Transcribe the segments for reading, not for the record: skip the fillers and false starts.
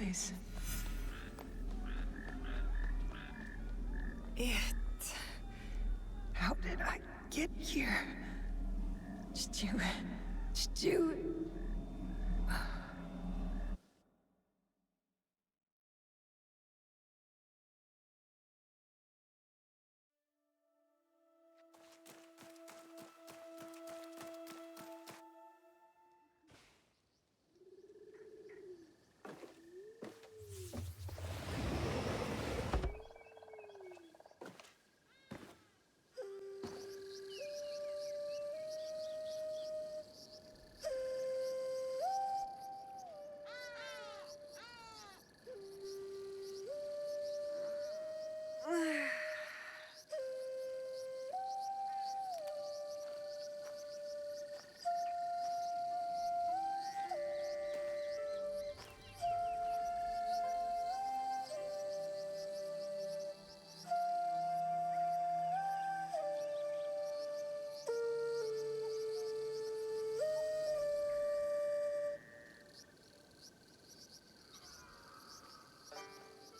eyes. How did I get here? Stu.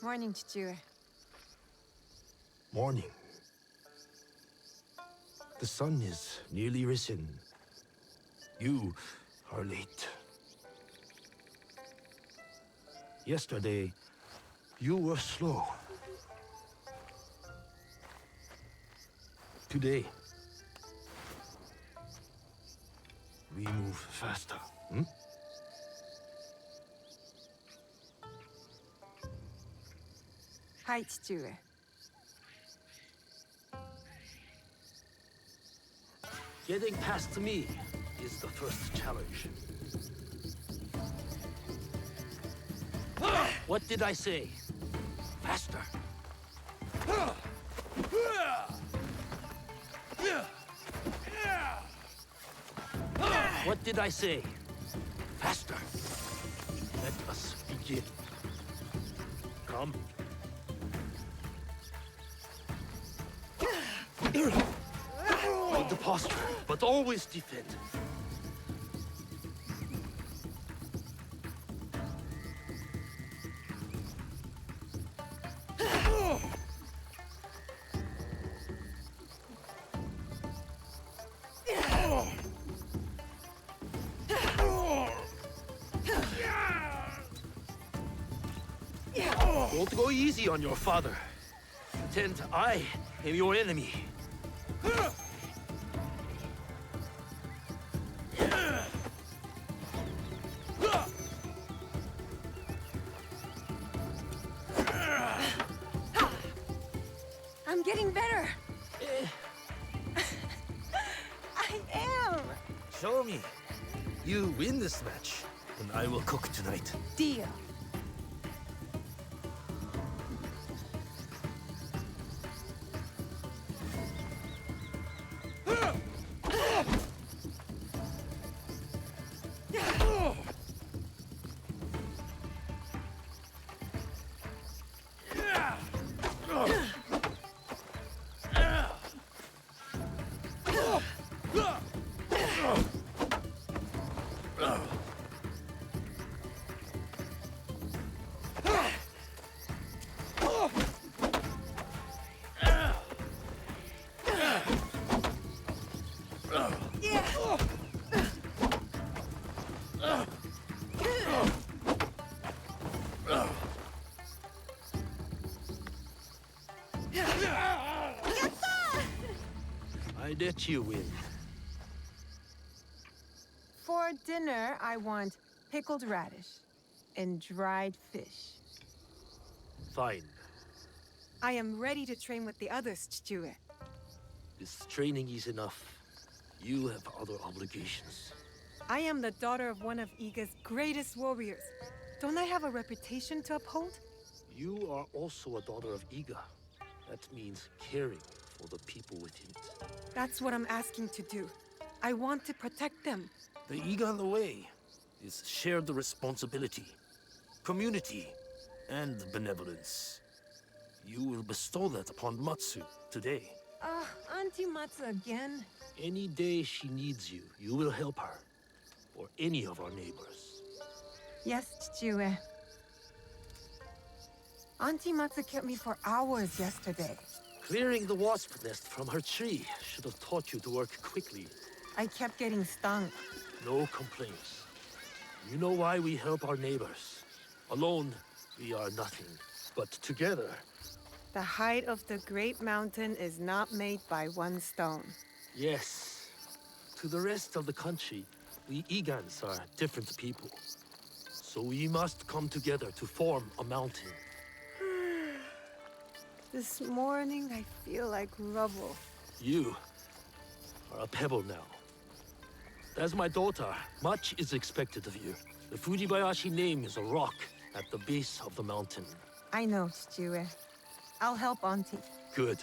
Morning, Chichu. Morning. The sun is nearly risen. You are late. Yesterday, you were slow. Today, we move faster, hmm? Hi, Chichu. Getting past me is the first challenge. What did I say? Faster. What did I say? Faster. Let us begin. Come. Hold the posture, but always defend. Don't go easy on your father. Pretend I am your enemy. I'm getting better. I am. Show me. You win this match, and I will cook tonight. Deal. I let you win. For dinner, I want pickled radish and dried fish. Fine. I am ready to train with the others, Chichu. This training is enough. You have other obligations. I am the daughter of one of Iga's greatest warriors. Don't I have a reputation to uphold? You are also a daughter of Iga. That means caring for the people within it. That's what I'm asking to do. I want to protect them. The Iga way is shared responsibility, community, and benevolence. You will bestow that upon Matsu today. Auntie Matsu again? Any day she needs you, you will help her. Or any of our neighbors. Yes, Chichu. Auntie Matsu kept me for hours yesterday. Clearing the wasp nest from her tree should have taught you to work quickly. I kept getting stung. No complaints. You know why we help our neighbors. Alone, we are nothing. But together... The height of the great mountain is not made by one stone. Yes. To the rest of the country, we Egans are different people. So we must come together to form a mountain. This morning, I feel like rubble. You are a pebble now. As my daughter, much is expected of you. The Fujibayashi name is a rock at the base of the mountain. I know, Chichue. I'll help Auntie. Good.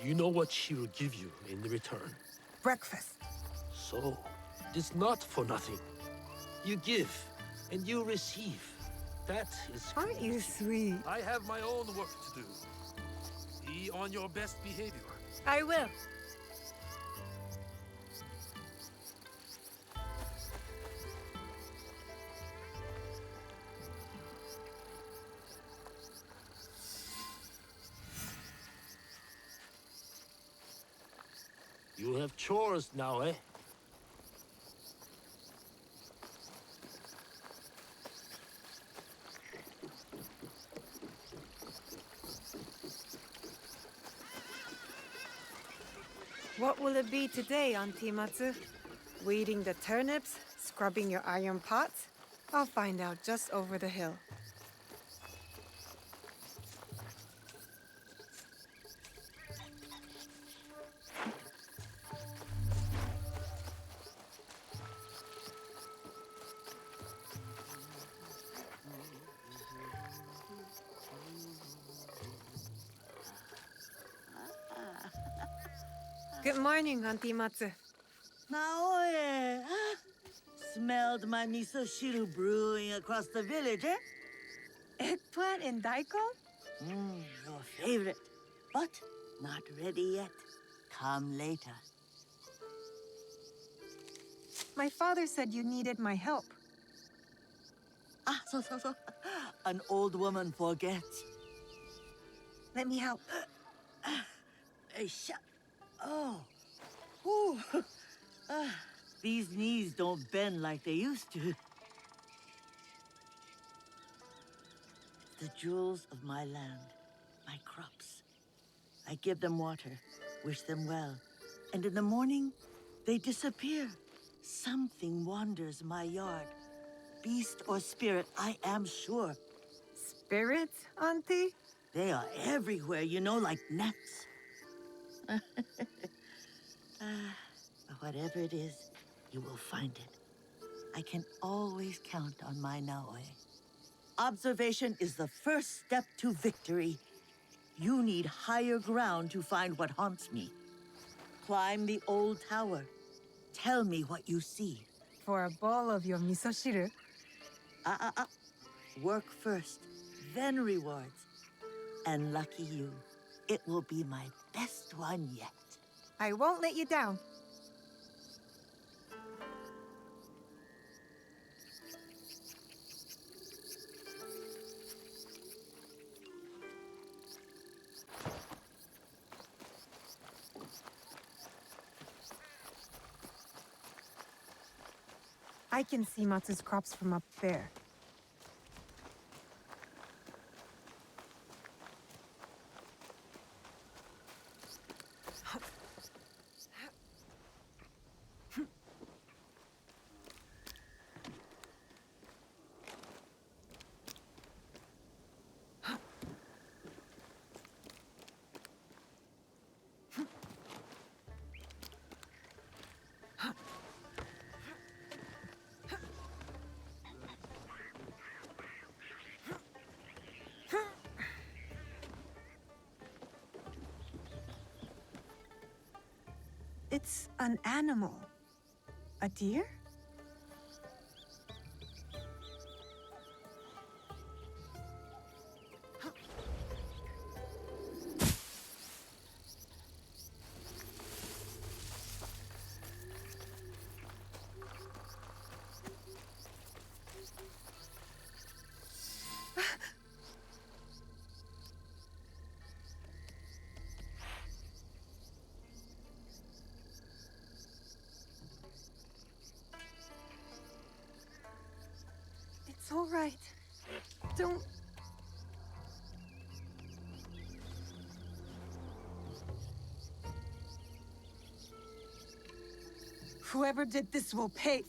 Do you know what she will give you in return? Breakfast. So, it is not for nothing. You give, and you receive. That is... Aren't you sweet? I have my own work to do. Be on your best behavior. I will. You have chores now, eh? What will it be today, Auntie Matsu? Weeding the turnips? Scrubbing your iron pots? I'll find out just over the hill. Good morning, Auntie Matsu. Naoe, smelled my miso shiru brewing across the village, eh? Eggplant and daikon? Your favorite. But not ready yet. Come later. My father said you needed my help. So. An old woman forgets. Let me help. Oh. Ooh. These knees don't bend like they used to. The jewels of my land, my crops. I give them water, wish them well, and in the morning, they disappear. Something wanders my yard. Beast or spirit, I am sure. Spirits, Auntie? They are everywhere, you know, like gnats. Whatever it is, you will find it. I can always count on my Naoe. Observation is the first step to victory. You need higher ground to find what haunts me. Climb the old tower. Tell me what you see. For a bowl of your miso shiru? Work first, then rewards. And lucky you, it will be my best one yet. I won't let you down. I can see Matsu's crops from up there. It's an animal. A deer? right. Don't... Whoever did this will pay.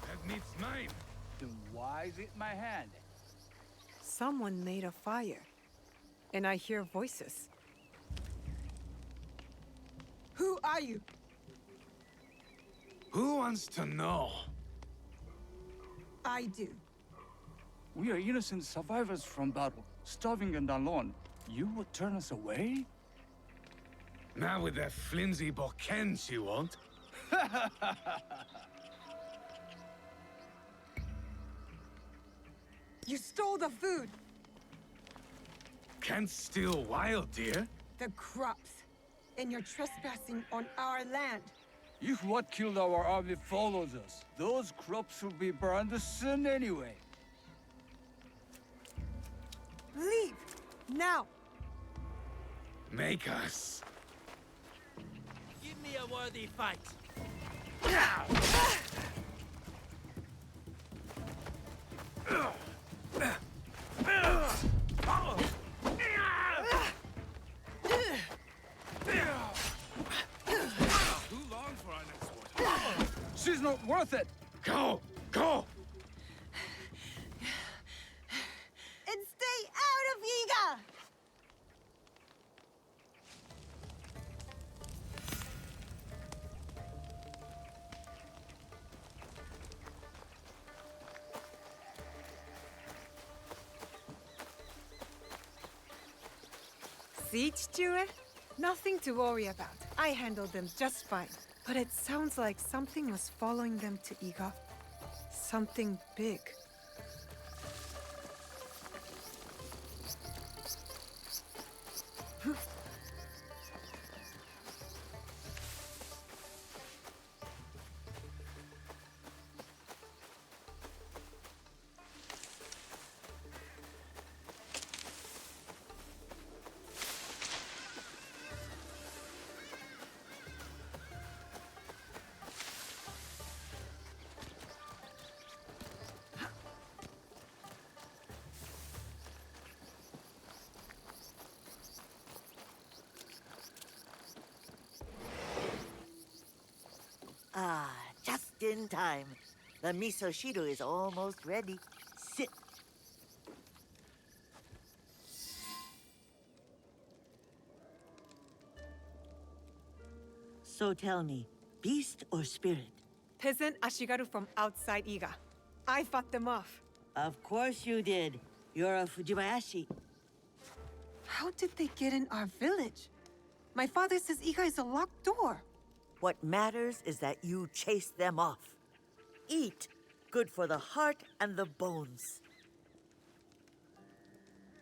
That meat's mine. Then why is it in my hand? Someone made a fire. And I hear voices. Who are you? Who wants to know? I do. We are innocent survivors from battle, starving and alone. You would turn us away? Not with that flimsy bokken, she won't. You stole the food! Can't steal wild deer. The crops. And you're trespassing on our land. If what killed our army follows us, those crops will be burned soon anyway. Leave! Now! Make us. Give me a worthy fight. Too long for our next one. She's not worth it! Go! Go! And stay out of Iga! See, Chichue? Nothing to worry about. I handled them just fine. But it sounds like something was following them to Iga. Something big. Ah, just in time. The miso shiru is almost ready. Sit. So tell me, beast or spirit? Peasant Ashigaru from outside Iga. I fought them off. Of course you did. You're a Fujibayashi. How did they get in our village? My father says Iga is a locked door. What matters is that you chase them off. Eat. Good for the heart and the bones.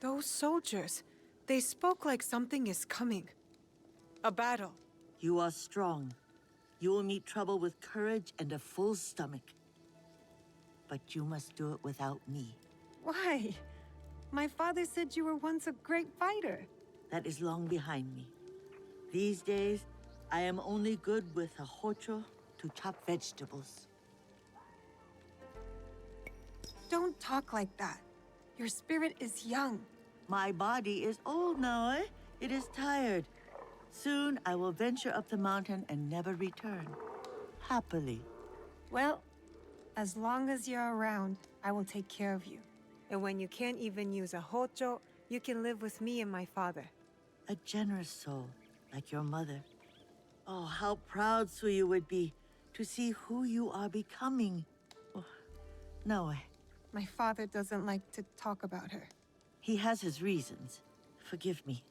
Those soldiers, they spoke like something is coming. A battle. You are strong. You will meet trouble with courage and a full stomach. But you must do it without me. Why? My father said you were once a great fighter. That is long behind me. These days, I am only good with a hocho to chop vegetables. Don't talk like that. Your spirit is young. My body is old now, eh? It is tired. Soon I will venture up the mountain and never return. Happily. Well, as long as you're around, I will take care of you. And when you can't even use a hocho, you can live with me and my father. A generous soul, like your mother. Oh, how proud Suyu would be to see who you are becoming. Oh, no, My father doesn't like to talk about her. he has his reasons. Forgive me.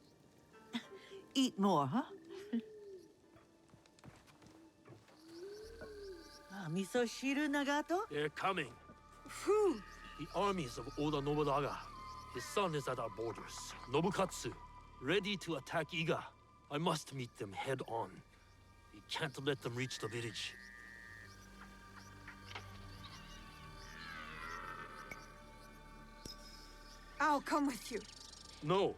Eat more, huh? Miso shiru Nagato? They're coming. Who? The armies of Oda Nobunaga. His son is at our borders. Nobukatsu, ready to attack Iga. I must meet them head on. Be can't let them reach the village. I'll come with you. No.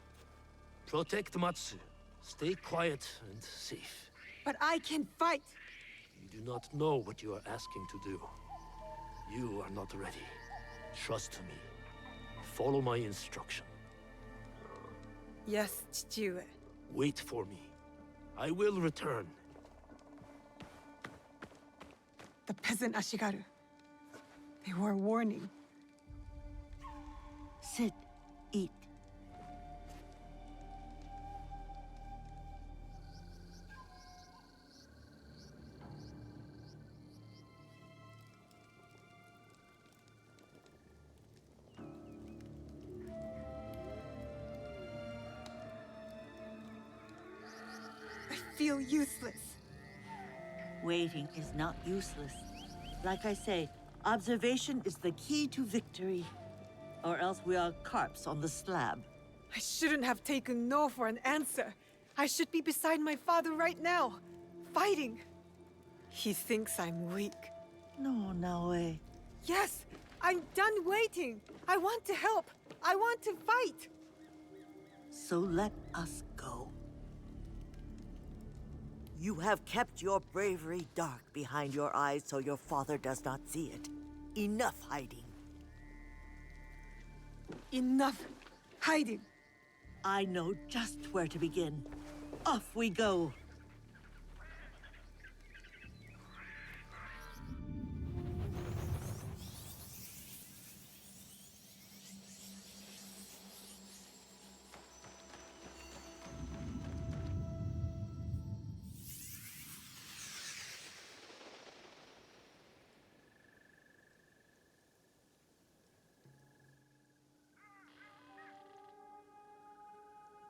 Protect Matsu. Stay quiet and safe. But I can fight. You do not know what you are asking to do. You are not ready. Trust me. Follow my instruction. Yes, Chichiue. Wait for me. I will return. The peasant Ashigaru. They were a warning. Sit, eat. I feel useless. Waiting is not useless. Like I say, observation is the key to victory. Or else we are carps on the slab. I shouldn't have taken no for an answer. I should be beside my father right now, fighting. He thinks I'm weak. No, Naoe. Yes, I'm done waiting. I want to help. I want to fight. So let us go. You have kept your bravery dark behind your eyes so your father does not see it. Enough hiding. Enough hiding. I know just where to begin. Off we go.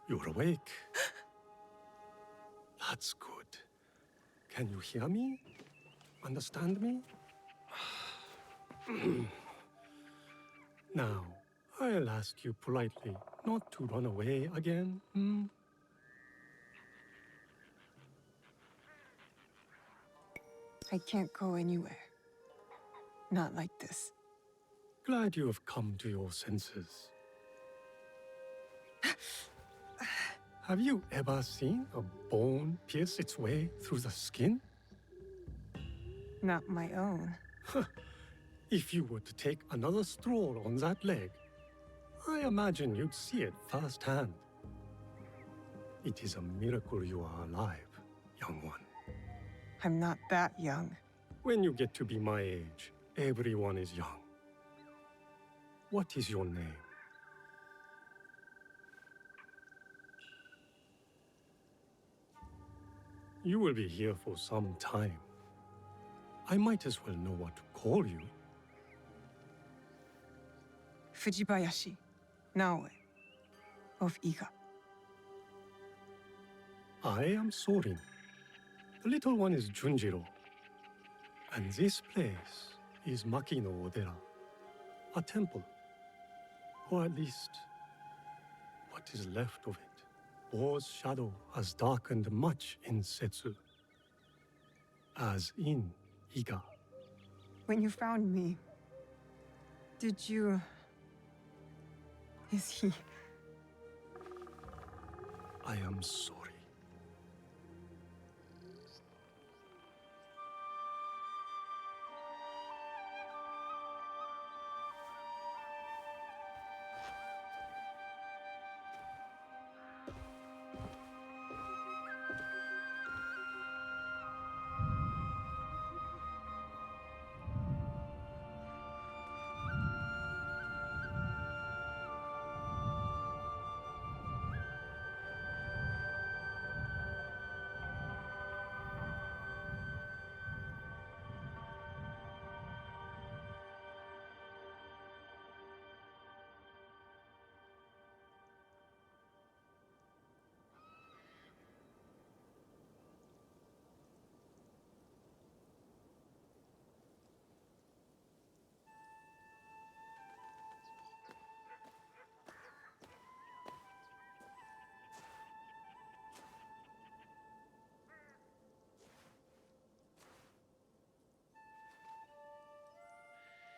You're awake. That's good. Can you hear me? Understand me? Now, I'll ask you politely not to run away again, hmm? I can't go anywhere. Not like this. Glad you have come to your senses. Have you ever seen a bone pierce its way through the skin? Not my own. If you were to take another stroll on that leg, I imagine you'd see it firsthand. It is a miracle you are alive, young one. I'm not that young. When you get to be my age, everyone is young. What is your name? You will be here for some time. I might as well know what to call you. Fujibayashi, Naoe, of Iga. I am Sorin. The little one is Junjiro. And this place is Makino Odera, a temple. Or at least, what is left of it. War's shadow has darkened much in Setsu, as in Iga. When you found me, did you... Is he... I am sorry.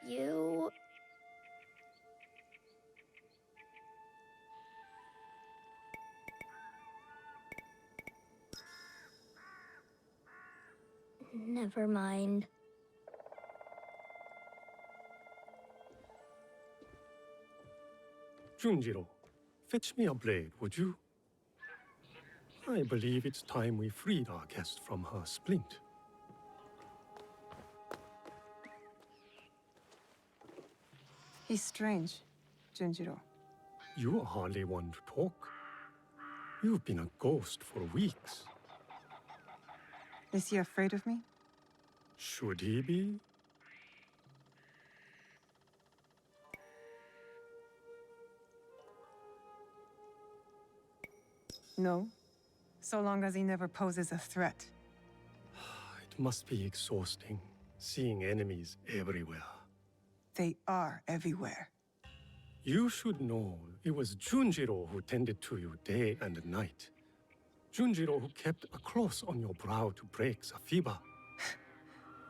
You... Never mind. Junjiro, fetch me a blade, would you? I believe it's time we freed our guest from her splint. He's strange, Junjiro. You are hardly one to talk. You've been a ghost for weeks. Is he afraid of me? Should he be? No. So long as he never poses a threat. It must be exhausting, seeing enemies everywhere. They are everywhere. You should know it was Junjiro who tended to you day and night. Junjiro who kept a cross on your brow to break Safiba.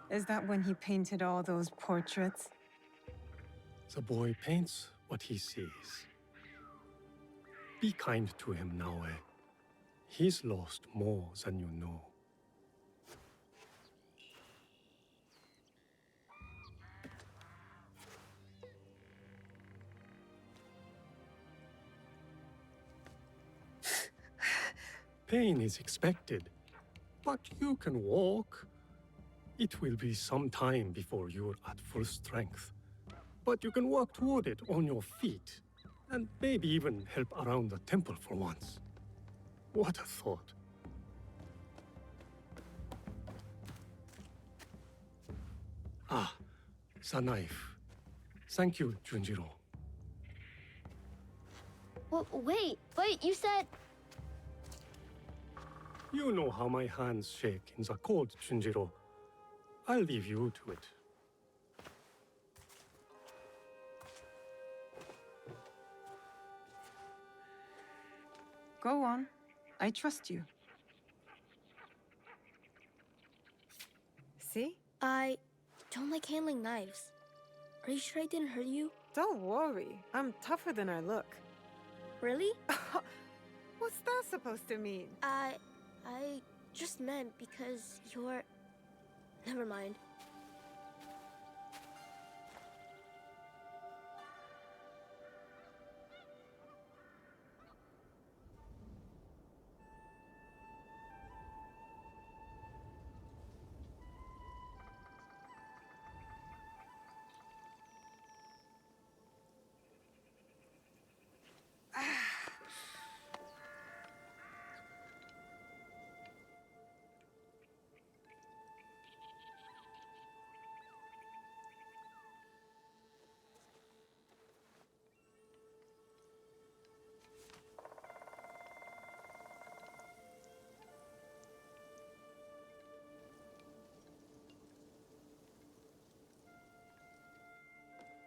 Is that when he painted all those portraits? The boy paints what he sees. Be kind to him, Naoe. He's lost more than you know. Pain is expected, but you can walk. It will be some time before you're at full strength, but you can walk toward it on your feet, and maybe even help around the temple for once. What a thought. Ah, the knife. Thank you, Junjiro. Wait, you said... You know how my hands shake in the cold, Junjiro. I'll leave you to it. Go on. I trust you. See? I don't like handling knives. Are you sure I didn't hurt you? Don't worry. I'm tougher than I look. Really? What's that supposed to mean? I just meant because you're... Never mind.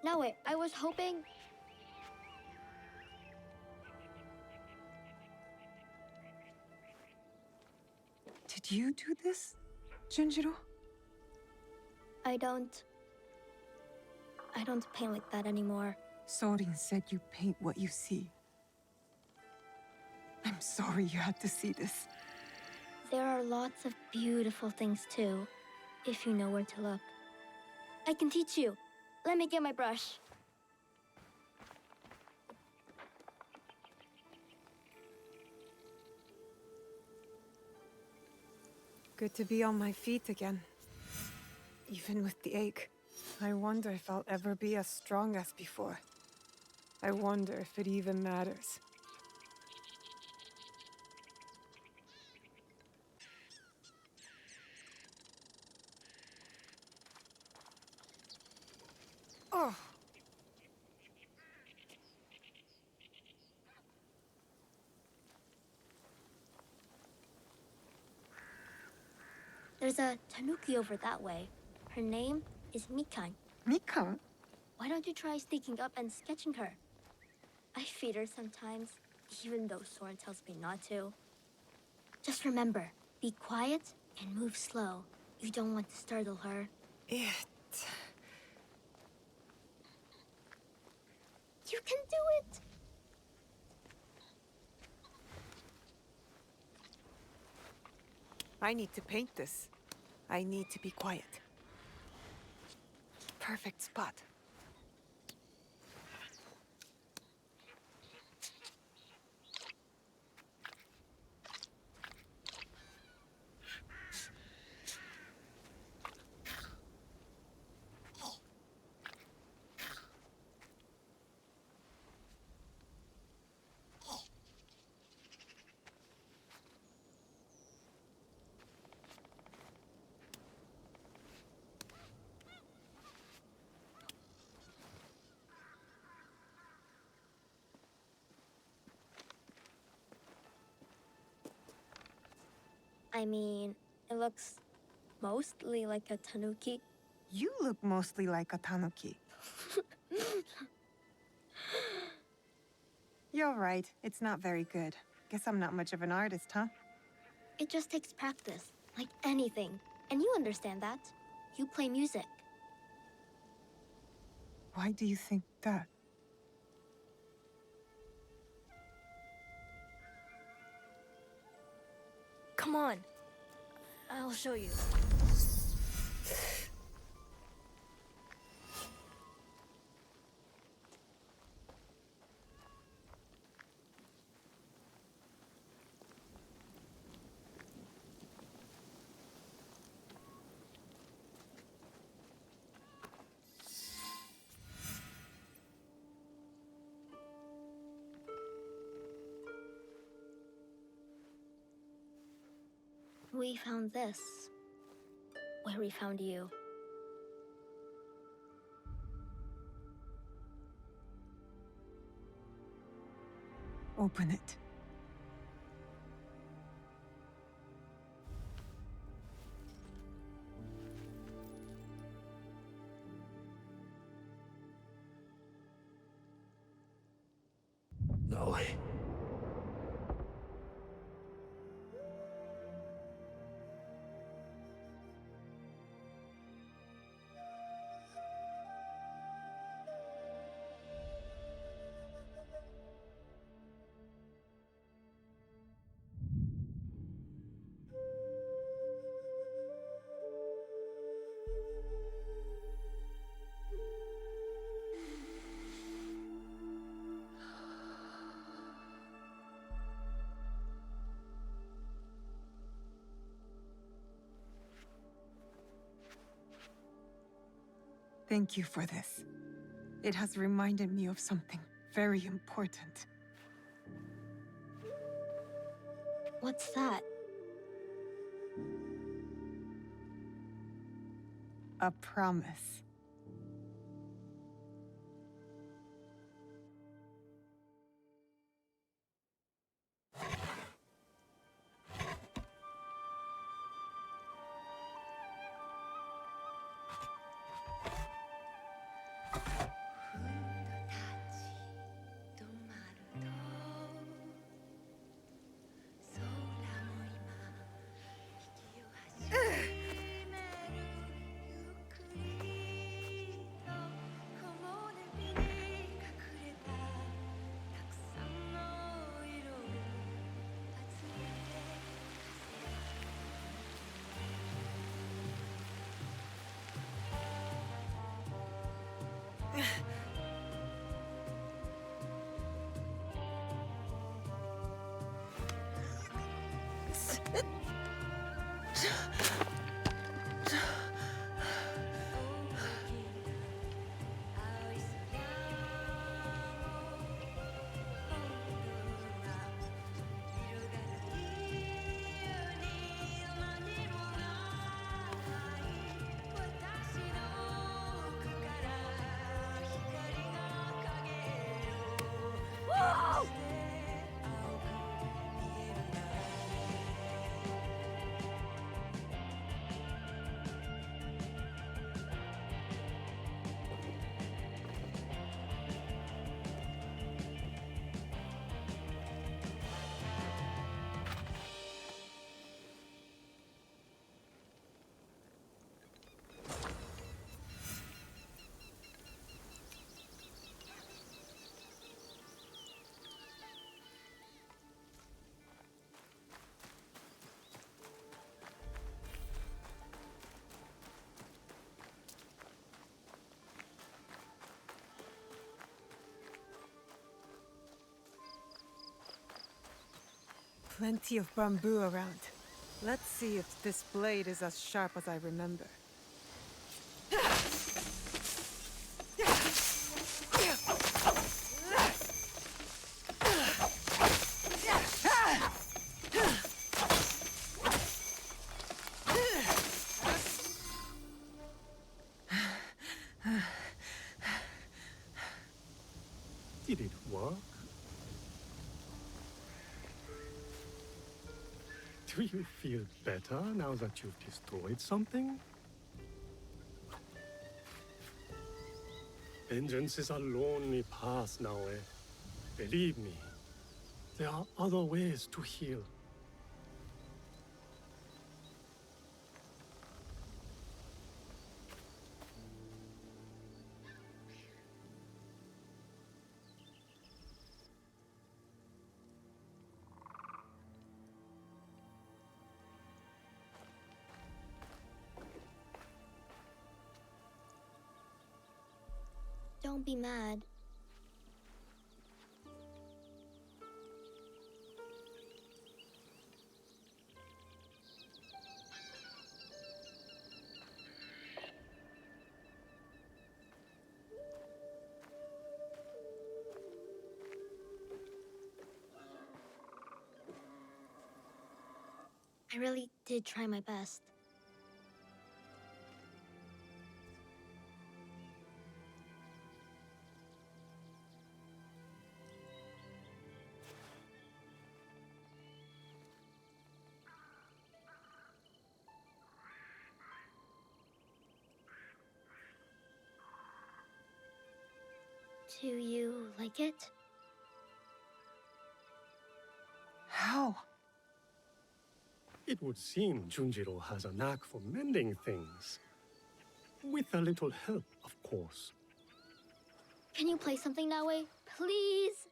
No, wait, I was hoping... Did you do this, Junjiro? I don't paint like that anymore. Sorin said you paint what you see. I'm sorry you had to see this. There are lots of beautiful things too, if you know where to look. I can teach you. Let me get my brush. Good to be on my feet again. Even with the ache. I wonder if I'll ever be as strong as before. I wonder if it even matters. Oh! There's a tanuki over that way. Her name is Mikan. Mika? Why don't you try sneaking up and sketching her? I feed her sometimes, even though Soren tells me not to. Just remember, be quiet and move slow. You don't want to startle her. I need to paint this. I need to be quiet. Perfect spot. I mean, it looks mostly like a tanuki. You look mostly like a tanuki. You're right. It's not very good. Guess I'm not much of an artist, huh? It just takes practice, like anything. And you understand that. You play music. Why do you think that? Come on. I'll show you. We found this. Where we found you. Open it. No. Thank you for this. It has reminded me of something very important. What's that? A promise. Plenty of bamboo around. Let's see if this blade is as sharp as I remember. Did it work? Do you feel better now that you've destroyed something? Vengeance is a lonely path now, eh? Believe me, there are other ways to heal. Don't be mad. I really did try my best. Do you like it? How? It would seem Junjiro has a knack for mending things. With a little help, of course. Can you play something that way? Please?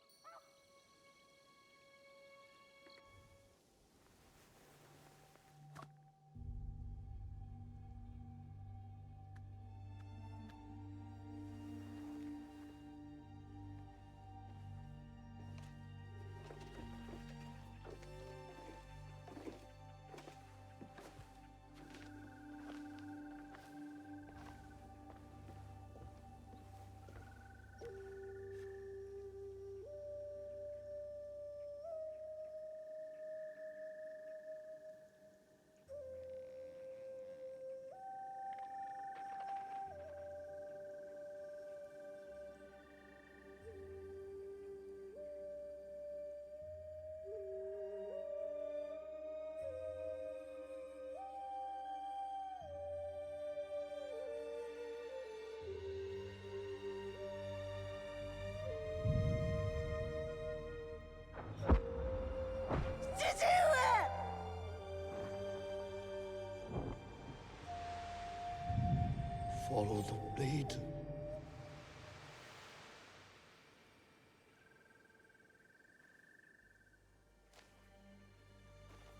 Follow the blade.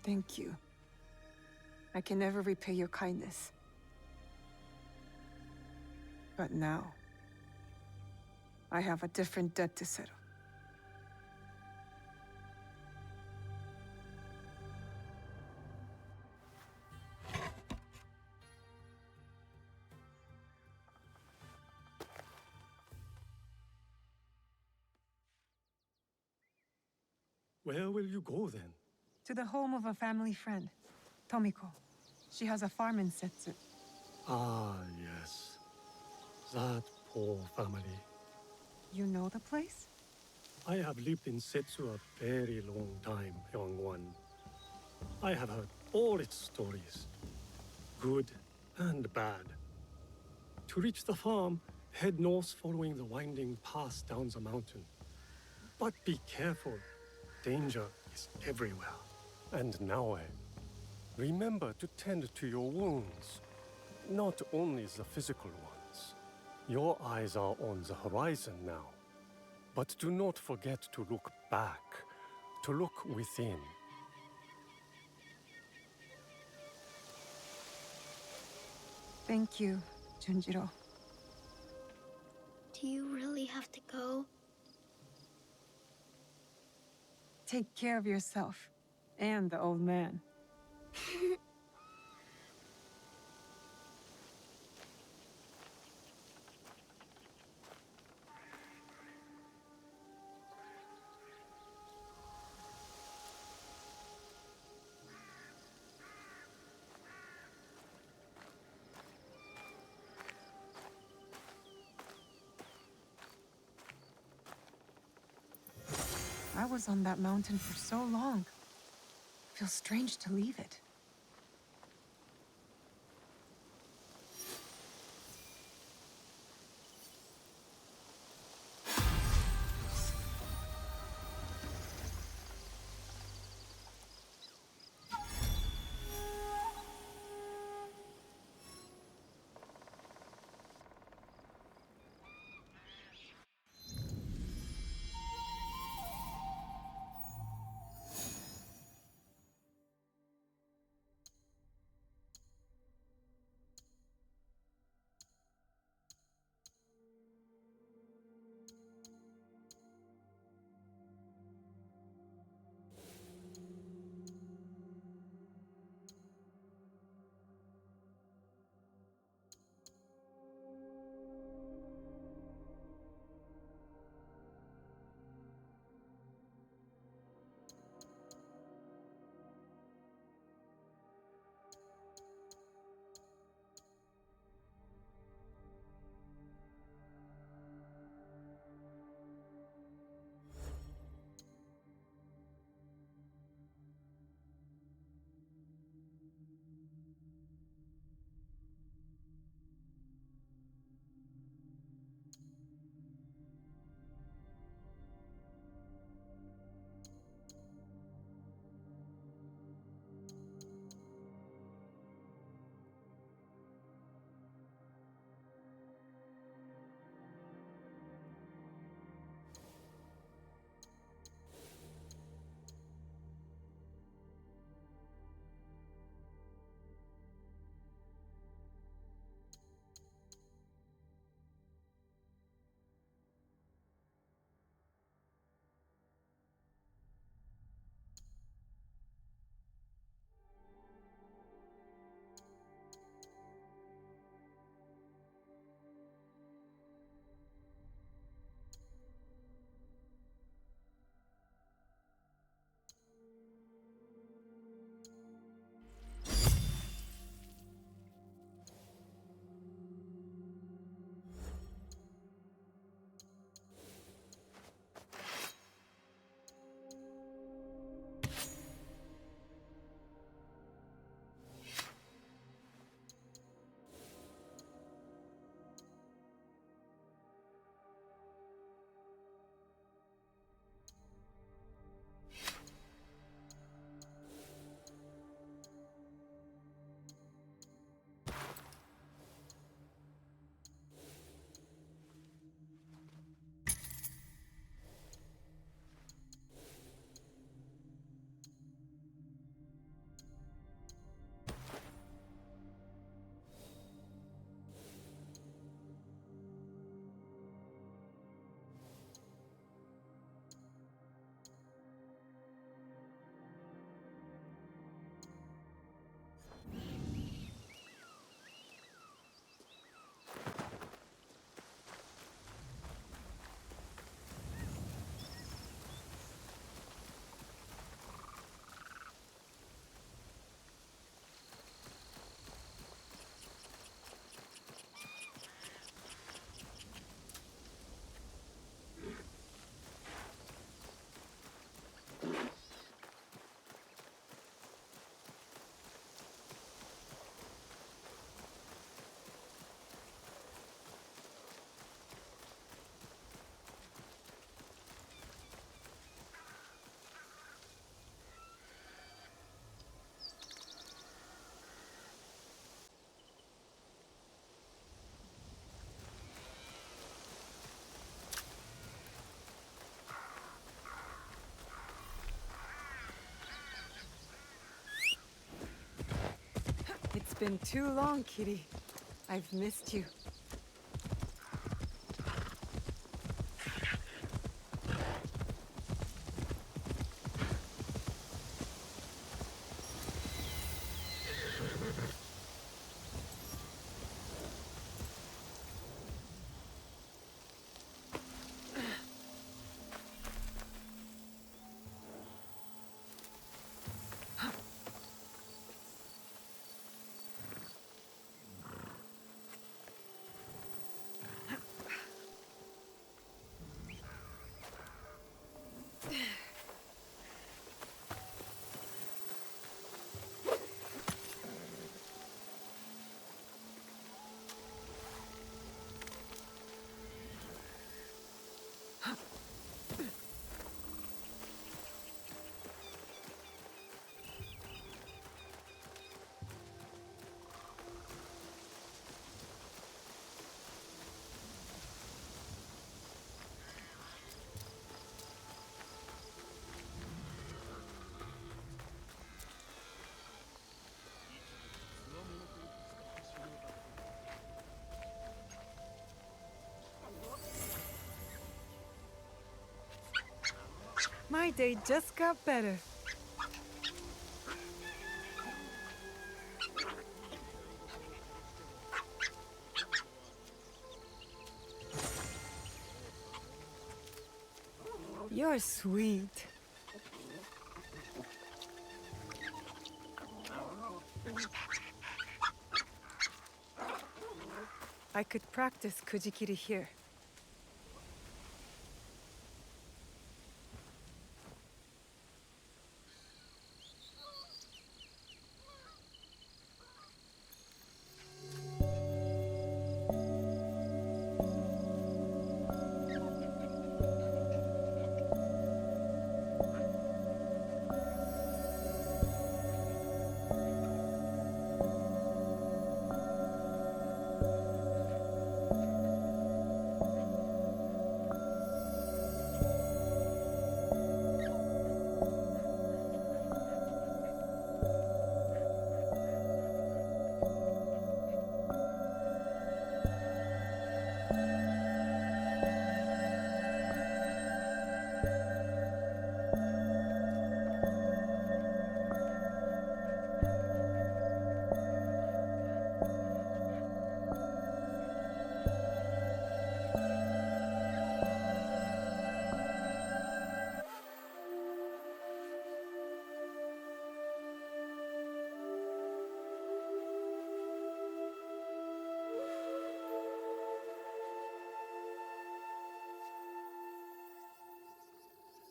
Thank you. I can never repay your kindness. But now, I have a different debt to settle. Where will you go then? To the home of a family friend, Tomiko. She has a farm in Setsu. Ah, yes. That poor family. You know the place? I have lived in Setsu a very long time, young one. I have heard all its stories, good and bad. To reach the farm, head north following the winding path down the mountain. But be careful. Danger is everywhere. And now, remember to tend to your wounds. Not only the physical ones. Your eyes are on the horizon now. But do not forget to look back, to look within. Thank you, Junjiro. Do you really have to go? Take care of yourself, And the old man. I was on that mountain for so long. Feels strange to leave it. It's been too long, Kitty. I've missed you. My day just got better. You're sweet. I could practice Kujikiri here.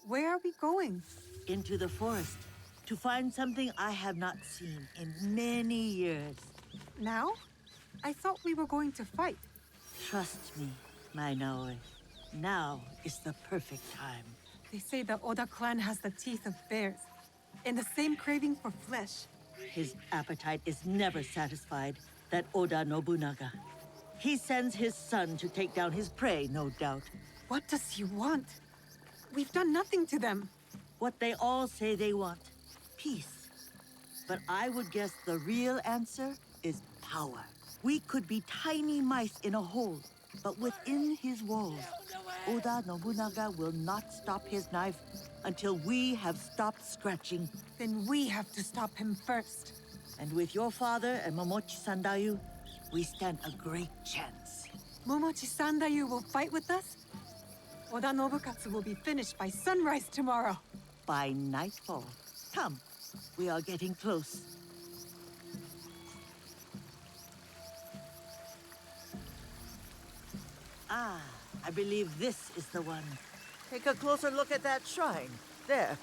Where are we going? Into the forest to find something I have not seen in many years. Now? I thought we were going to fight. Trust me, my Naoi. Now is the perfect time. They say the Oda clan has the teeth of bears, and the same craving for flesh. His appetite is never satisfied, that Oda Nobunaga. He sends his son to take down his prey, no doubt. What does he want? We've done nothing to them. What they all say they want. Peace. But I would guess the real answer is power. We could be tiny mice in a hole, but within his walls, Oda Nobunaga will not stop his knife until we have stopped scratching. Then we have to stop him first. And with your father and Momochi Sandayu, we stand a great chance. Momochi Sandayu will fight with us? Oda Nobukatsu will be finished by sunrise tomorrow. By nightfall. Come, we are getting close. Ah, I believe this is the one. Take a closer look at that shrine. There.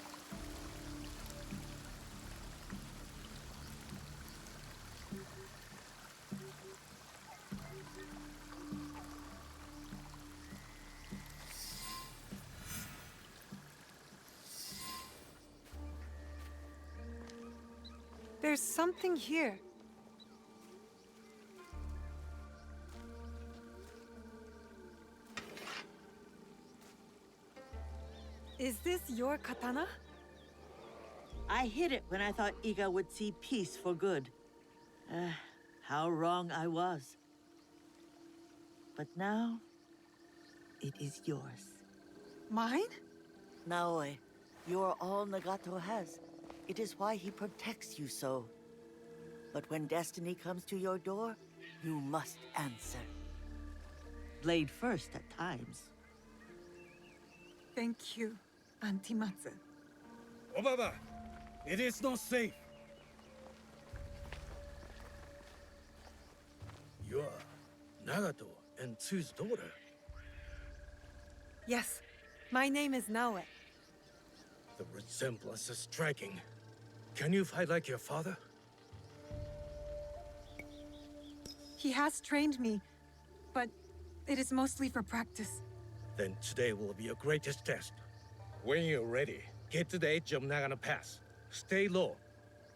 There's something here. Is this your katana? I hid it when I thought Iga would see peace for good. How wrong I was. But now, it is yours. Mine? Naoi, you are all Nagato has. It is why he protects you so. But when destiny comes to your door, you must answer. Blade first at times. Thank you, Auntie Matsu. Obaba, it is not safe. You are Nagato and Tsu's daughter. Yes, my name is Naoe. The resemblance is striking. Can you fight like your father? He has trained me, but it is mostly for practice. Then today will be your greatest test. When you're ready, get to the edge of Nagano Pass. Stay low.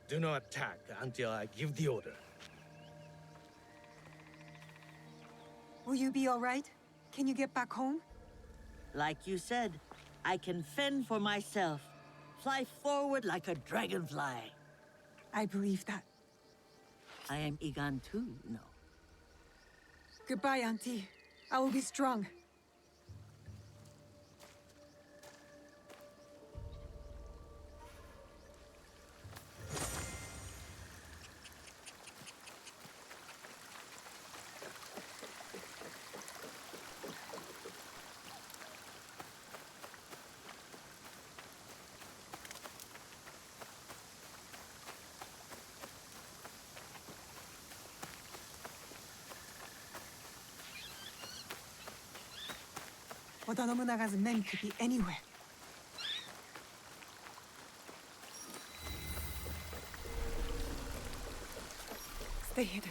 Do not attack until I give the order. Will you be all right? Can you get back home? Like you said, I can fend for myself. Fly forward like a dragonfly. I believe that. I am Igan too, you know. Goodbye, Auntie. I will be strong. Oda Nobunaga's men could be anywhere. Stay hidden.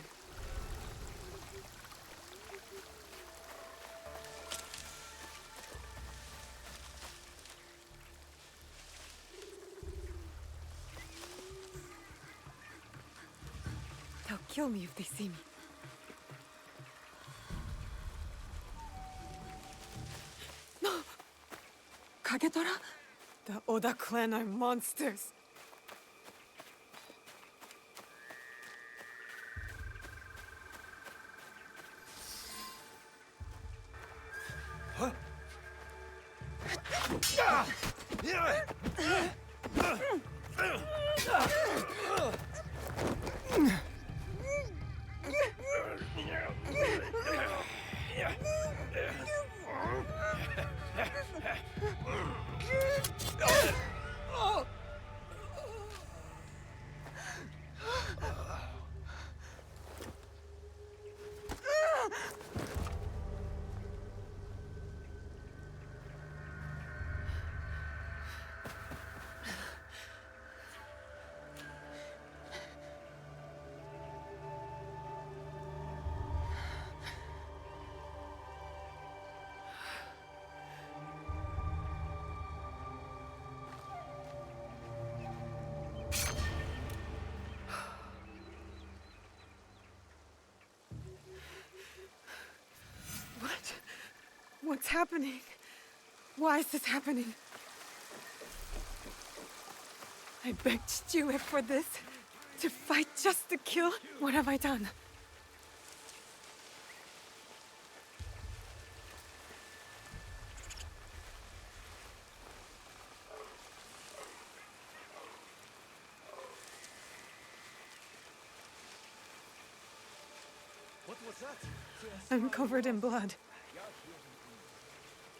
They'll kill me if they see me. No! Kagedora? The Oda clan are monsters. What's happening? Why is this happening? I begged Chichiue for this. To fight just to kill? What have I done? What was that? I'm covered in blood.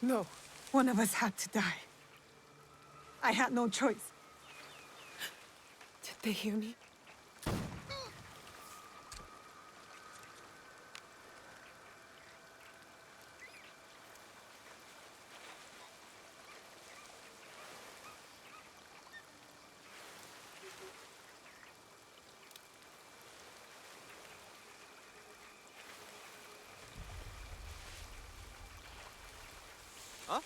No, one of us had to die. I had no choice. Did they hear me? Huh?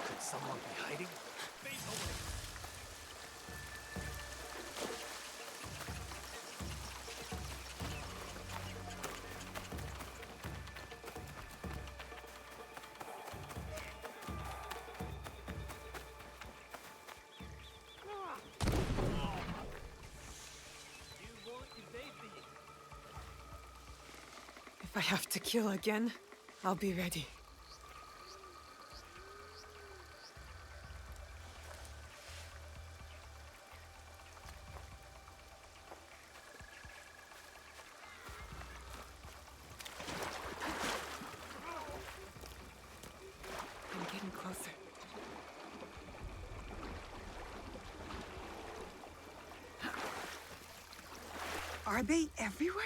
Could someone be hiding? If I have to kill again, I'll be ready. I'm getting closer. Are they everywhere?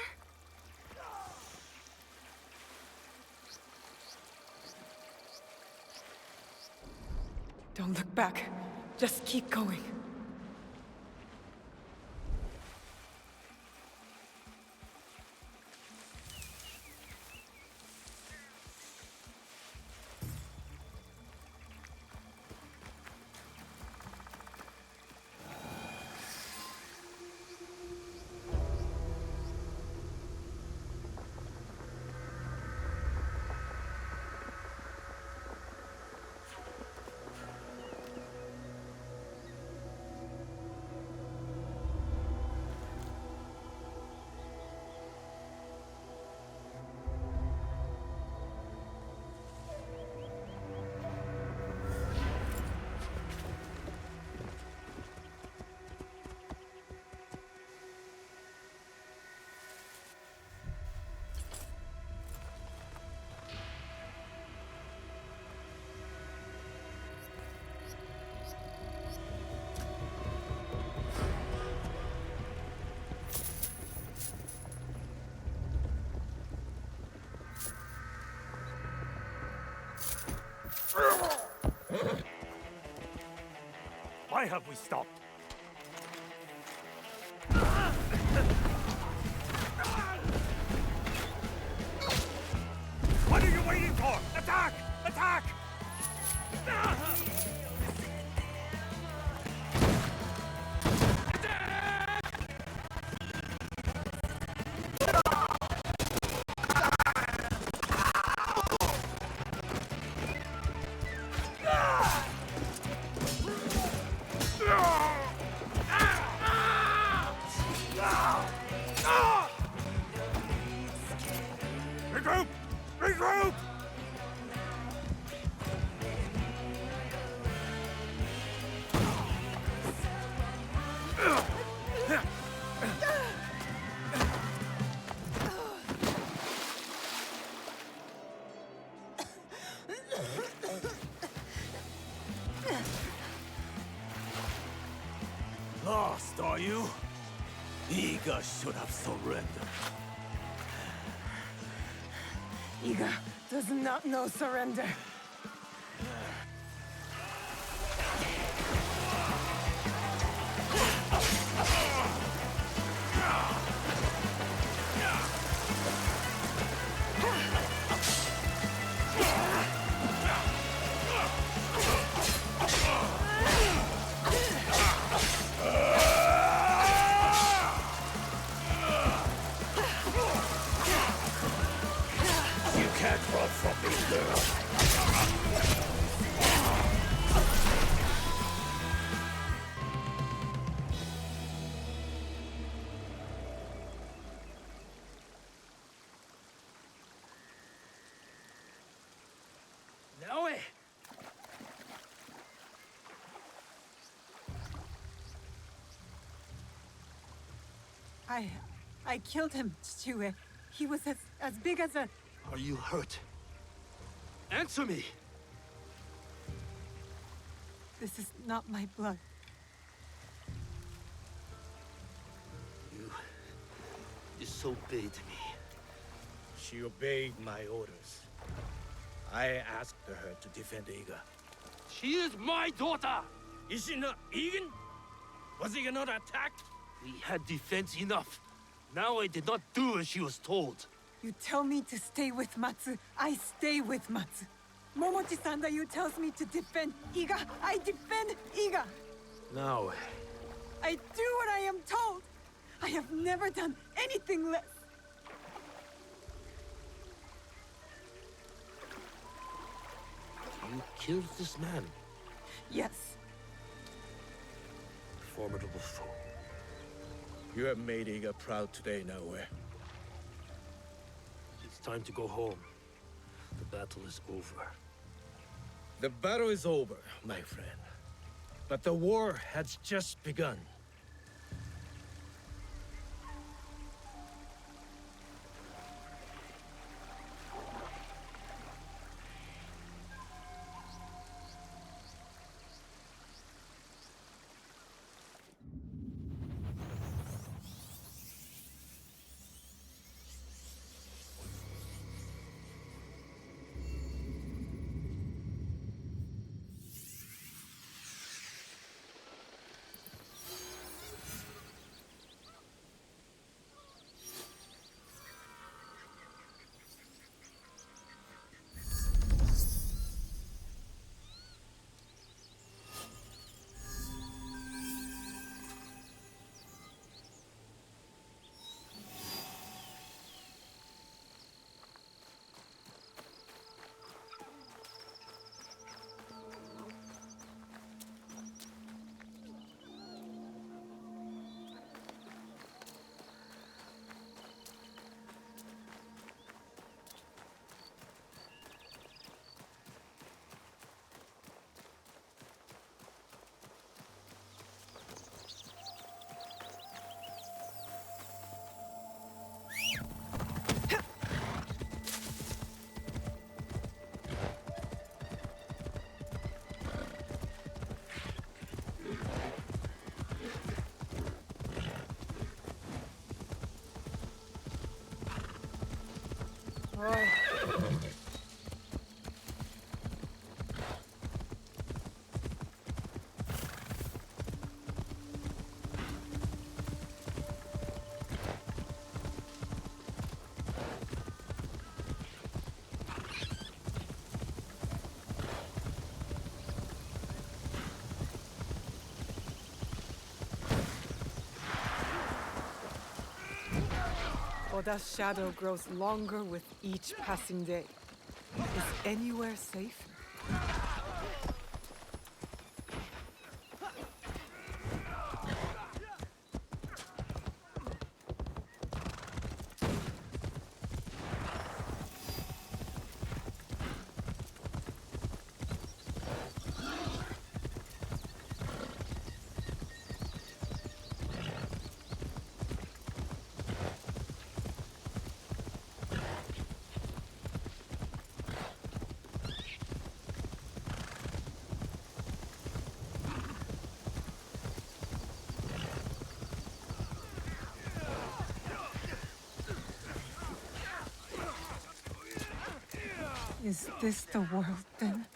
Don't look back. Just keep going. Why have we stopped? What are you waiting for? Attack! Attack! Regroup! Regroup! Lost, are you? Iga should have surrendered. Iga does not know surrender. You can't run from me, girl. Naoe! I killed him, Chue. He was as big as a... Are you hurt? Answer me! This is not my blood. You disobeyed me. She obeyed my orders. I asked her to defend Iga. She is my daughter! Is she not Egan? Was Iga not attacked? We had defense enough. Now I did not do as she was told. You tell me to stay with Matsu, I stay with Matsu. Momochi-san you tells me to defend Iga, I defend Iga. Now, I do what I am told. I have never done anything less. you killed this man. Yes, Formidable foe. You have made Iga proud today, Naoe. It's time to go home. The battle is over. The battle is over, my friend. But the war has just begun. Roy. Oda's shadow grows longer with each passing day. Is anywhere safe? Is this the world, then?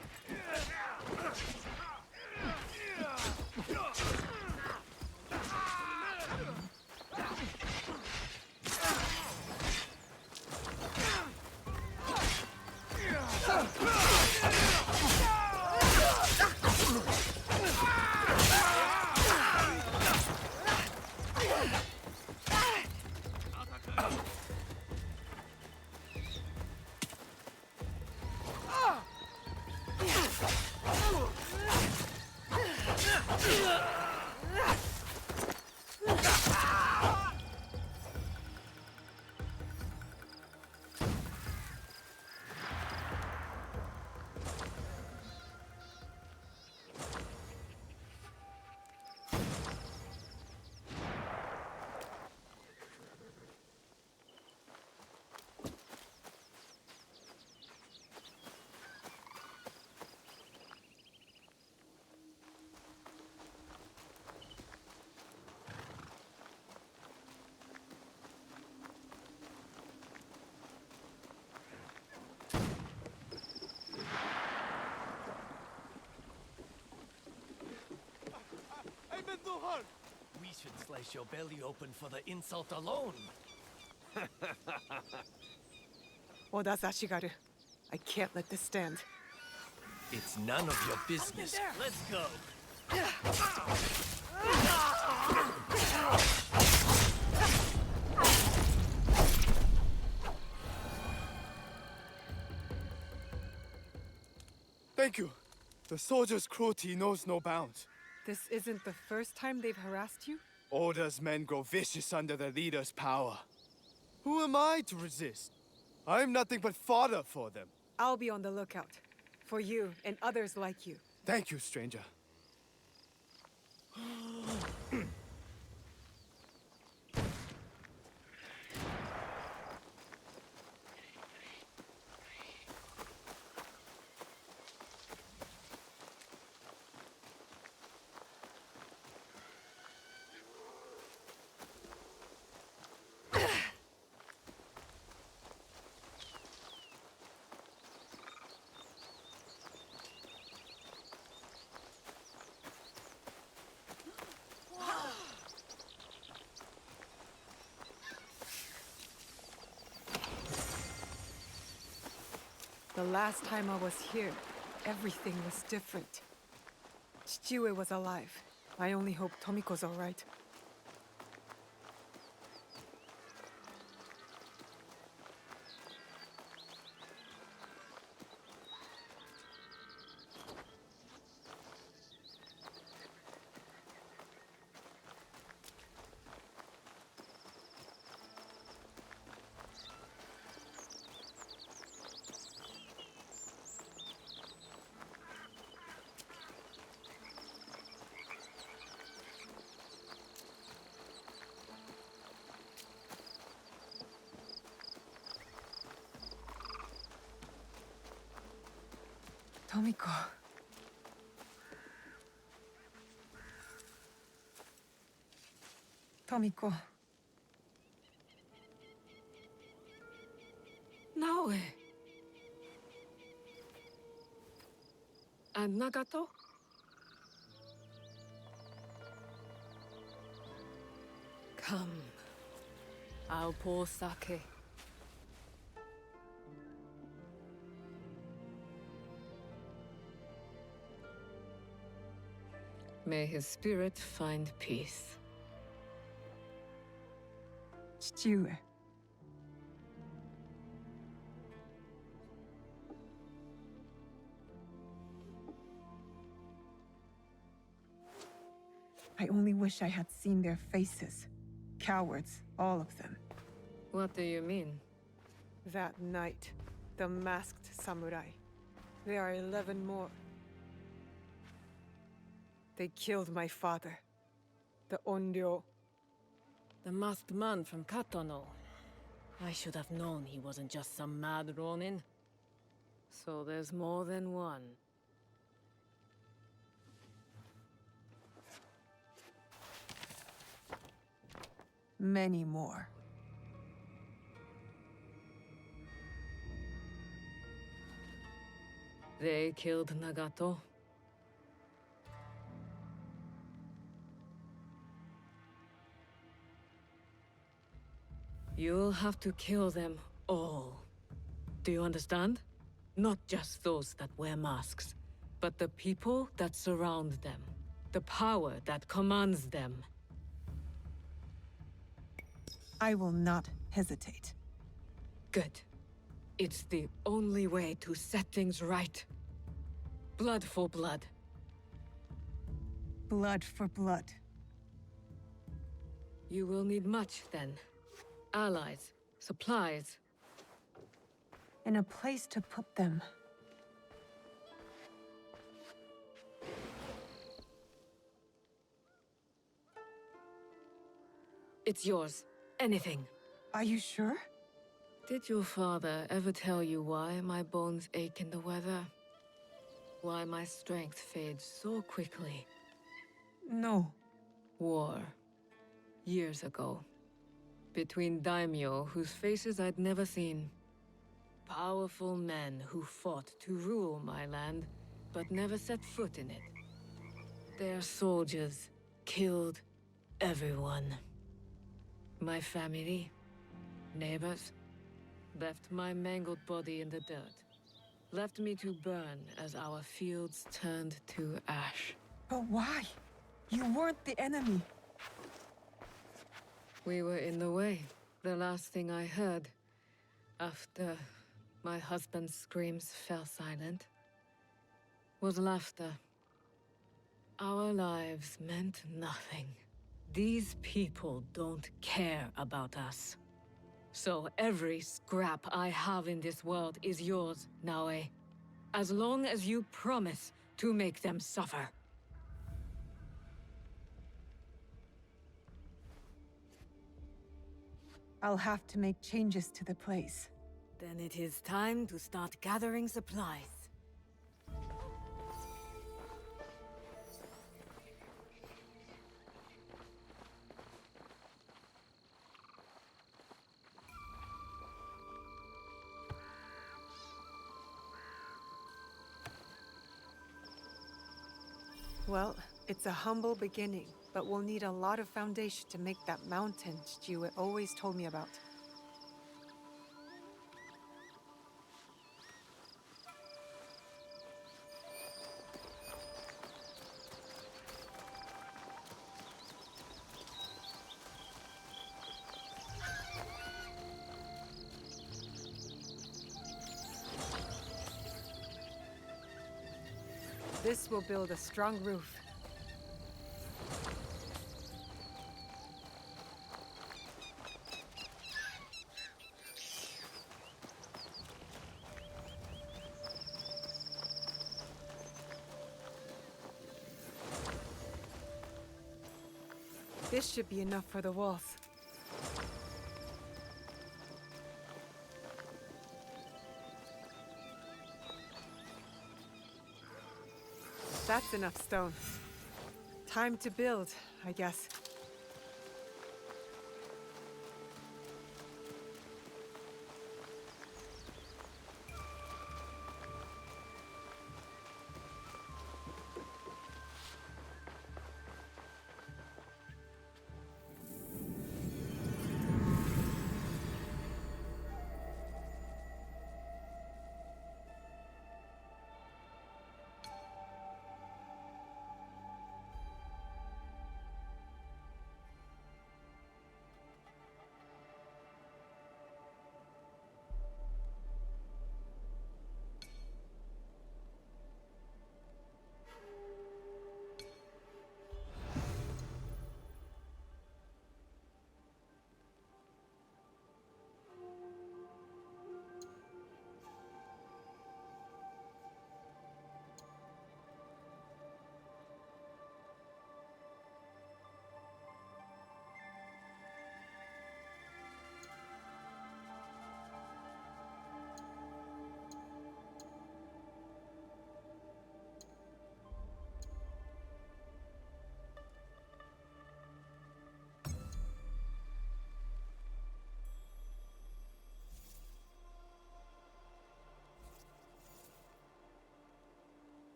We should slice your belly open for the insult alone. Oda's Ashigaru. I can't let this stand. It's none of your business. Let's go. Thank you. The soldiers' cruelty knows no bounds. This isn't the first time they've harassed you? Oda's men grow vicious under their leader's power. Who am I to resist? I'm nothing but fodder for them. I'll be on the lookout. For you and others like you. Thank you, stranger. The last time I was here, everything was different. Chichiue was alive. I only hope Tomiko's all right. Tomiko. Tomiko. Naoe. And Nagato? Come. I'll pour sake. May his spirit find peace. Chichiue. I only wish I had seen their faces. Cowards, all of them. What do you mean? That night, the masked samurai. There are 11 more. They killed my father, the Onryo. The masked man from Katono. I should have known he wasn't just some mad Ronin. So there's more than one. Many more. They killed Nagato. You'll have to kill them all. Do you understand? Not just those that wear masks, but the people that surround them. The power that commands them. I will not hesitate. Good. It's the only way to set things right. Blood for blood. Blood for blood. You will need much, then. Allies, supplies. And a place to put them. It's yours. Anything. Are you sure? Did your father ever tell you why my bones ache in the weather? Why my strength fades so quickly? No. War. Years ago. Between daimyo whose faces I'd never seen. Powerful men who fought to rule my land, but never set foot in it. Their soldiers killed everyone. My family, neighbors, left my mangled body in the dirt. Left me to burn as our fields turned to ash. But why? You weren't the enemy. We were in the way. The last thing I heard, after my husband's screams fell silent, was laughter. Our lives meant nothing. These people don't care about us. So every scrap I have in this world is yours, Naoe. As long as you promise to make them suffer. I'll have to make changes to the place. Then it is time to start gathering supplies. Well, it's a humble beginning, but we'll need a lot of foundation to make that mountain Stuart always told me about. This will build a strong roof. This should be enough for the walls. That's enough stone. Time to build, I guess.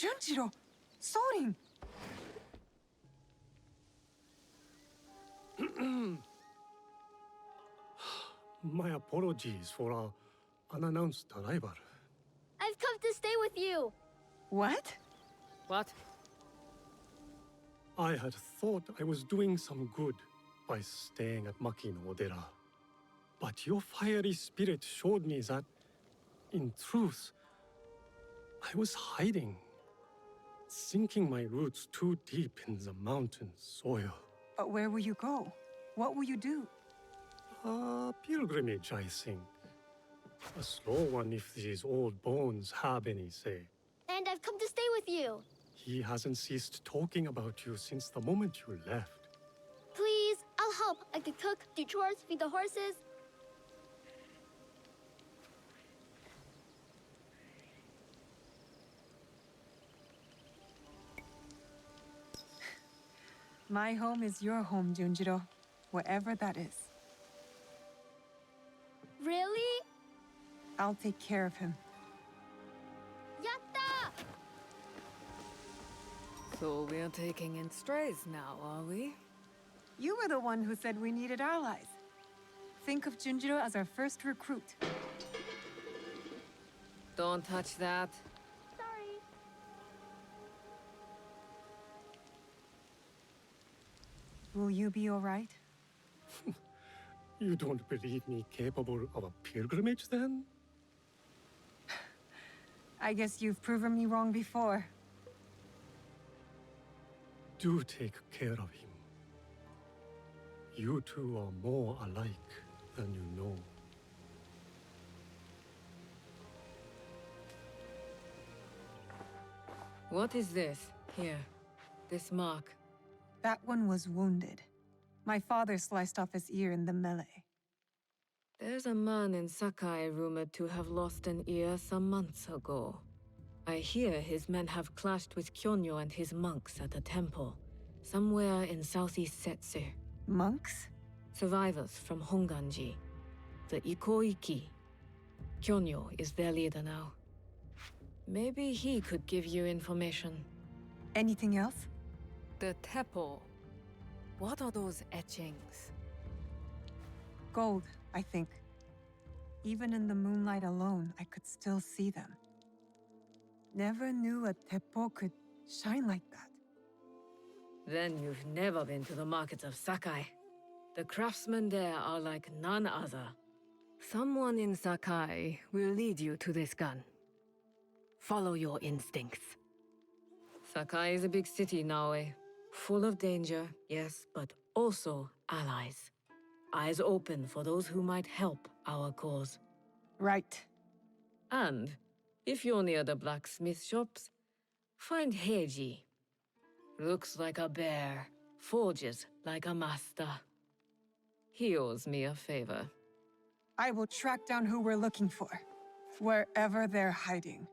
Junjiro! Sorin! My apologies for our unannounced arrival. I've come to stay with you. What? What? I had thought I was doing some good by staying at Maki no Odera. But your fiery spirit showed me that, in truth, I was hiding, sinking my roots too deep in the mountain soil. But where will you go? What will you do? A pilgrimage, I think. A slow one if these old bones have any say. And I've come to stay with you. He hasn't ceased talking about you since the moment you left. Please, I'll help. I could cook, do chores, feed the horses. My home is your home, Junjiro. Wherever that is. Really? I'll take care of him. Yatta! So we're taking in strays now, are we? You were the one who said we needed allies. Think of Junjiro as our first recruit. Don't touch that. Sorry. Will you be all right? You don't believe me capable of a pilgrimage, then? I guess you've proven me wrong before. Do take care of him. You two are more alike than you know. What is this? Here. This mark. That one was wounded. My father sliced off his ear in the melee. There's a man in Sakai rumored to have lost an ear some months ago. I hear his men have clashed with Kyonyo and his monks at a temple, somewhere in southeast Setsu. Monks? Survivors from Honganji, the Ikoiki. Kyonyo is their leader now. Maybe he could give you information. Anything else? The Teppo. What are those etchings? Gold, I think. Even in the moonlight alone, I could still see them. Never knew a teppo could shine like that. Then you've never been to the markets of Sakai. The craftsmen there are like none other. Someone in Sakai will lead you to this gun. Follow your instincts. Sakai is a big city, Naoe. Full of danger, yes, but also allies. Eyes open for those who might help our cause. Right. And, if you're near the blacksmith shops, find Heiji. Looks like a bear, forges like a master. He owes me a favor. I will track down who we're looking for, wherever they're hiding.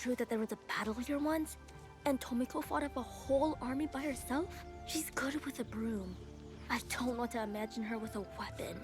true that there was a battle here once? And Tomiko fought off a whole army by herself? She's good with a broom. I don't want to imagine her with a weapon.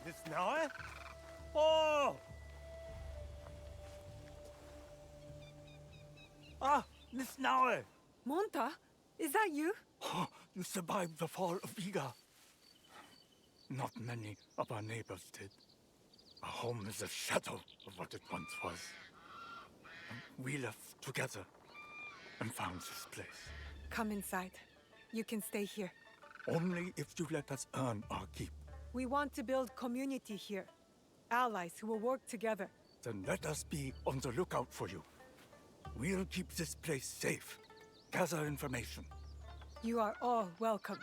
This now, eh? Oh! Ah, Miss Naue! Monta, is that you? Oh, you survived the fall of Iga. Not many of our neighbors did. Our home is a shadow of what it once was. We left together and found this place. Come inside. You can stay here. Only if you let us earn our keep. We want to build community here. Allies who will work together. Then let us be on the lookout for you. We'll keep this place safe. Gather information. You are all welcome.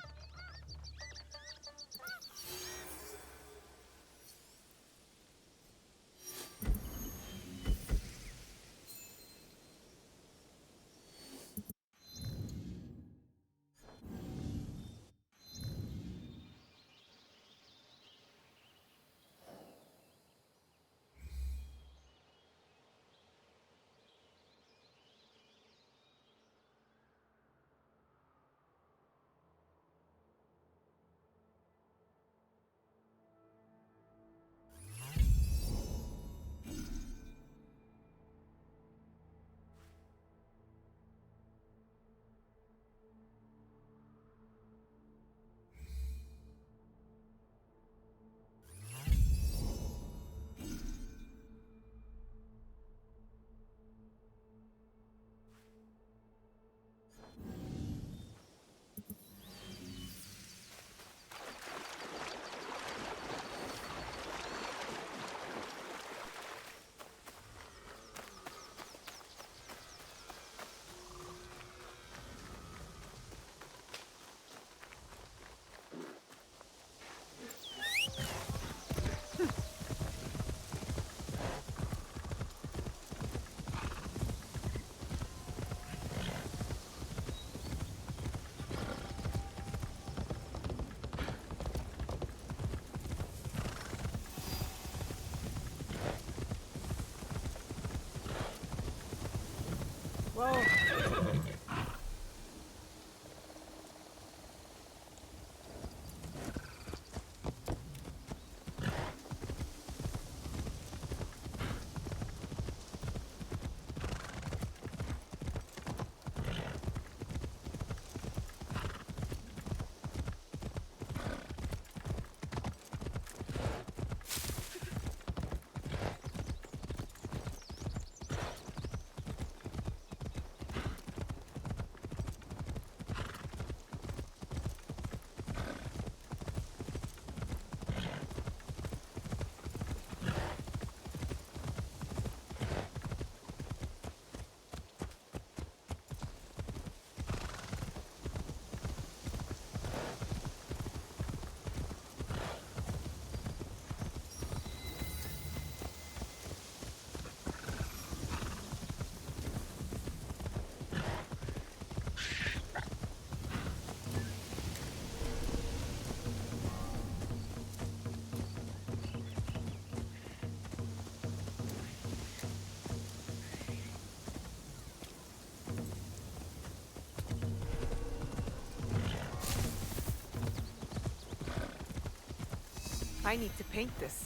I need to paint this.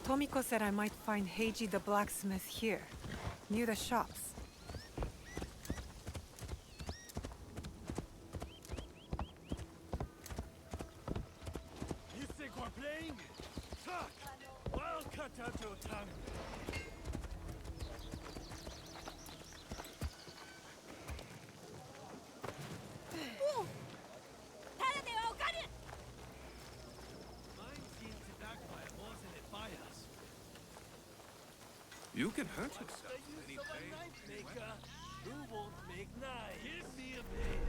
Tomiko said I might find Heiji the blacksmith here, near the shops. You think we're playing? Talk! I'll cut out your tongue. Mine seems to backfire more than it fires. You can hurt yourself. The use of a knife maker. Who won't make knives? Give me a blade.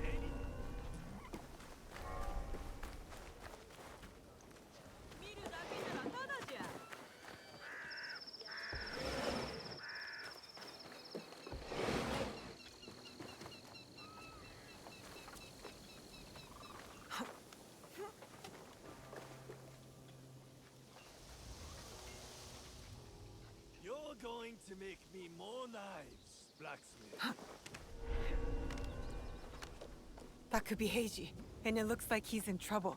You're going to make me more knives, blacksmith. That could be Heiji, and it looks like he's in trouble.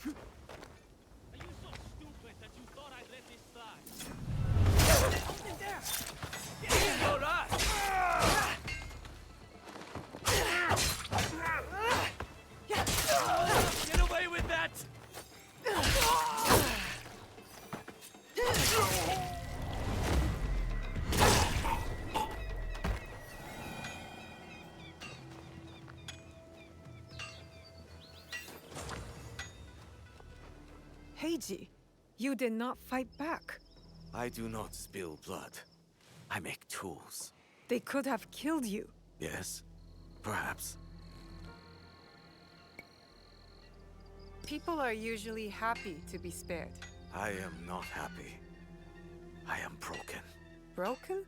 Are you so stupid that you thought I'd let this slide? Something there! All right! Get away with that! Heiji, you did not fight back. I do not spill blood. I make tools. They could have killed you. Yes, perhaps. People are usually happy to be spared. I am not happy. I am broken. Broken?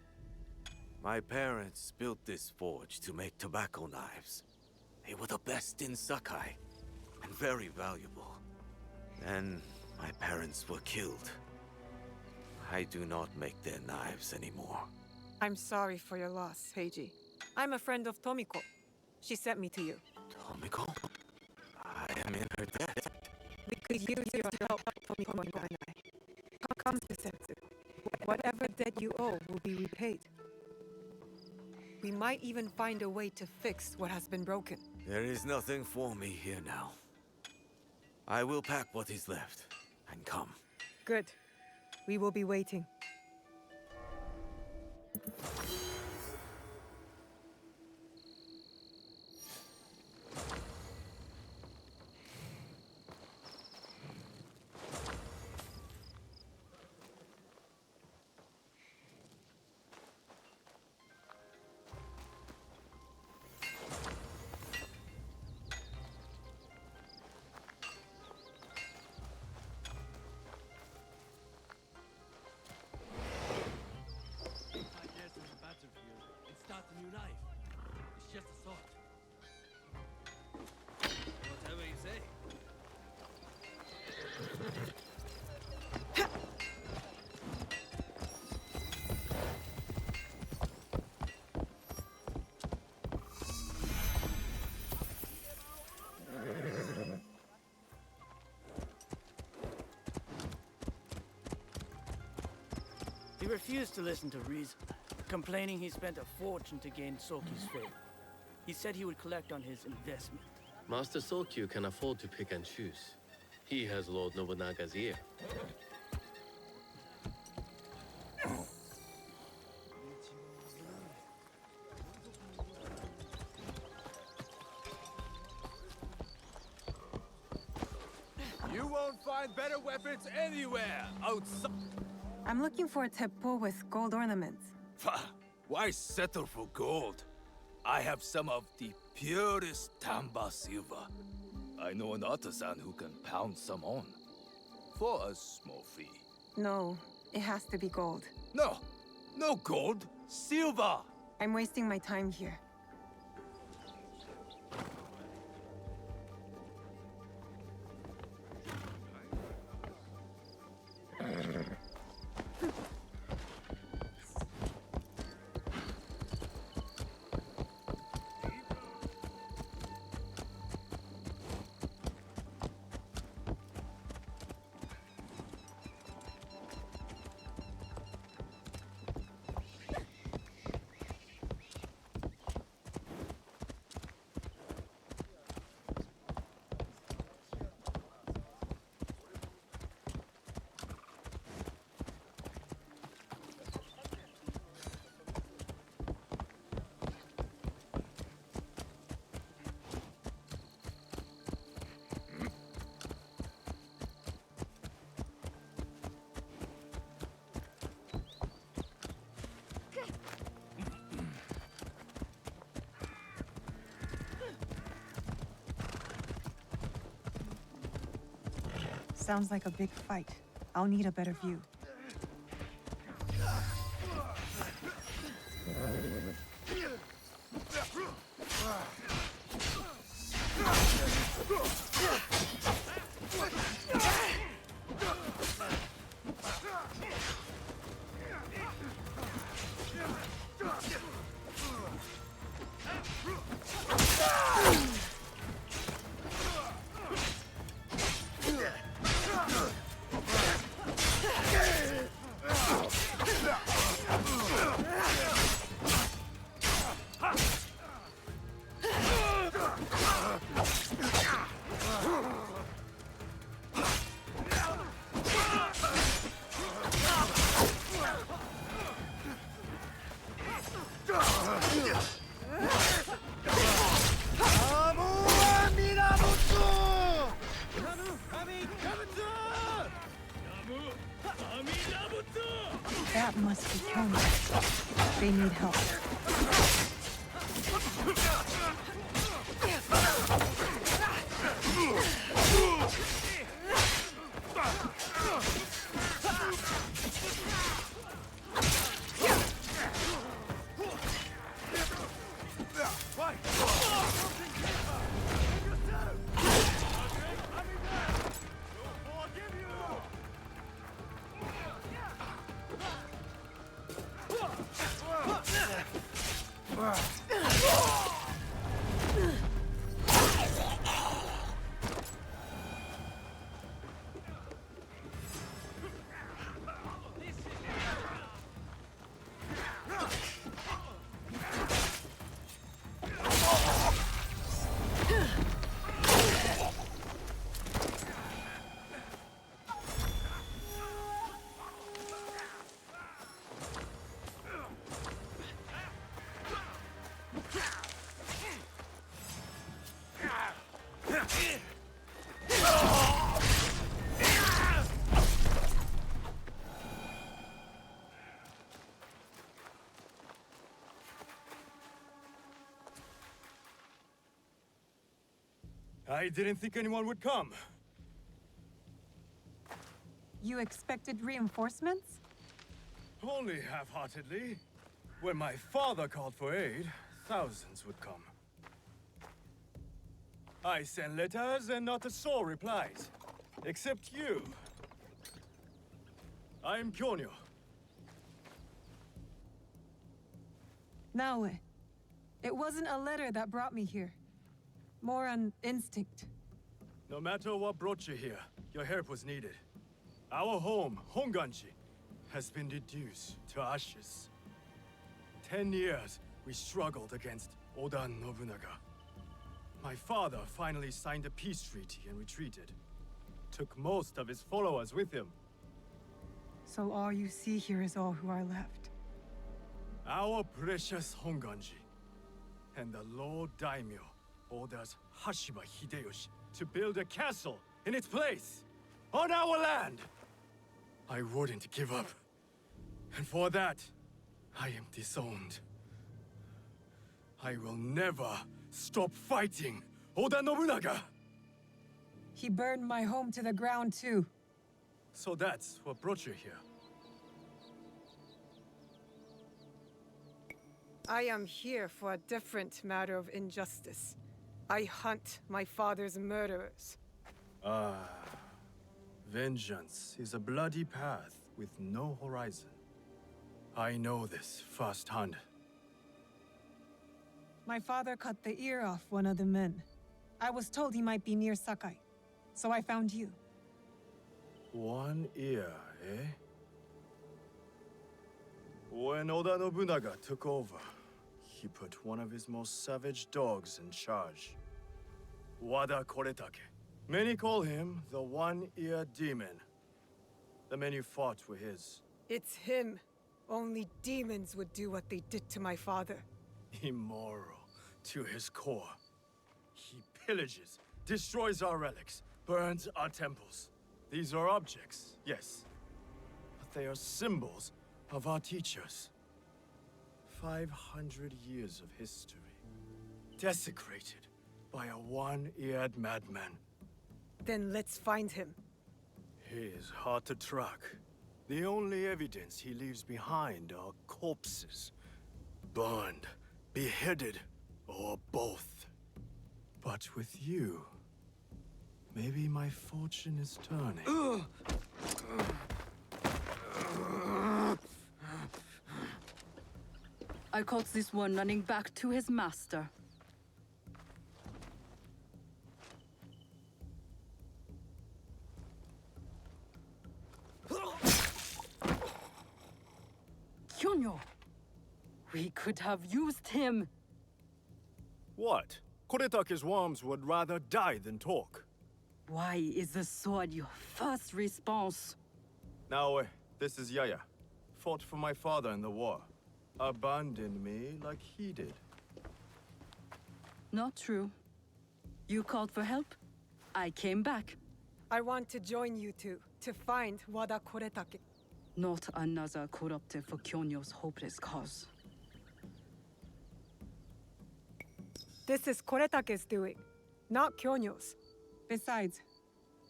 My parents built this forge to make tobacco knives. They were the best in Sakai, and very valuable. Then my parents were killed. I do not make their knives anymore. I'm sorry for your loss, Heiji. I'm a friend of Tomiko. She sent me to you. Tomiko? I am in her debt. We could use your help, Tomiko and I. Come to Sensu. Whatever debt you owe will be repaid. We might even find a way to fix what has been broken. There is nothing for me here now. I will pack what is left and come. Good. We will be waiting. Just a thought. Whatever you say. He refused to listen to reason, complaining he spent a fortune to gain Soki's favor. He said he would collect on his investment. Master Sokyu can afford to pick and choose. He has Lord Nobunaga's ear. You won't find better weapons anywhere outside. I'm looking for a teppo with gold ornaments. Why settle for gold? I have some of the purest Tamba silver. I know an artisan who can pound some on. For a small fee. No, it has to be gold. No! No gold! Silver! I'm wasting my time here. Sounds like a big fight. I'll need a better view. That must be Kona. They need help. I didn't think anyone would come. You expected reinforcements? Only half-heartedly. When my father called for aid, thousands would come. I sent letters and not a soul replies. Except you. I am Kyonyo. Naoe, it wasn't a letter that brought me here. More an instinct. No matter what brought you here, your help was needed. Our home, Honganji, has been reduced to ashes. 10 years we struggled against Oda Nobunaga. My father finally signed a peace treaty and retreated. Took most of his followers with him. So all you see here is all who are left. Our precious Honganji. And the Lord Daimyo orders Hashiba Hideyoshi to build a castle in its place. On our land! I wouldn't give up. And for that, I am disowned. I will never stop fighting Oda Nobunaga! He burned my home to the ground too. So that's what brought you here. I am here for a different matter of injustice. I hunt my father's murderers. Ah. Vengeance is a bloody path with no horizon. I know this firsthand. My father cut the ear off one of the men. I was told he might be near Sakai, so I found you. One ear, eh? When Oda Nobunaga took over, he put one of his most savage dogs in charge. Wada Koretake. Many call him the One-Ear Demon. The men you fought were his. It's him. Only demons would do what they did to my father. Immoral to his core. He pillages, destroys our relics, burns our temples. These are objects, yes. But they are symbols of our teachers. 500 years of history. Desecrated by a one-eared madman. Then let's find him. He is hard to track. The only evidence he leaves behind are corpses. Burned, beheaded, or both. But with you, maybe my fortune is turning. I caught this one running back to his master. Kyonyo! We could have used him! What? Koretake's worms would rather die than talk. Why is the sword your first response? Now, this is Yaya. Fought for my father in the war. Abandoned me like he did. Not true. You called for help. I came back. I want to join you two, to find Wada Koretake. Not another corrupted for Kyonyo's hopeless cause. This is Koretake's doing, not Kyonyo's. Besides,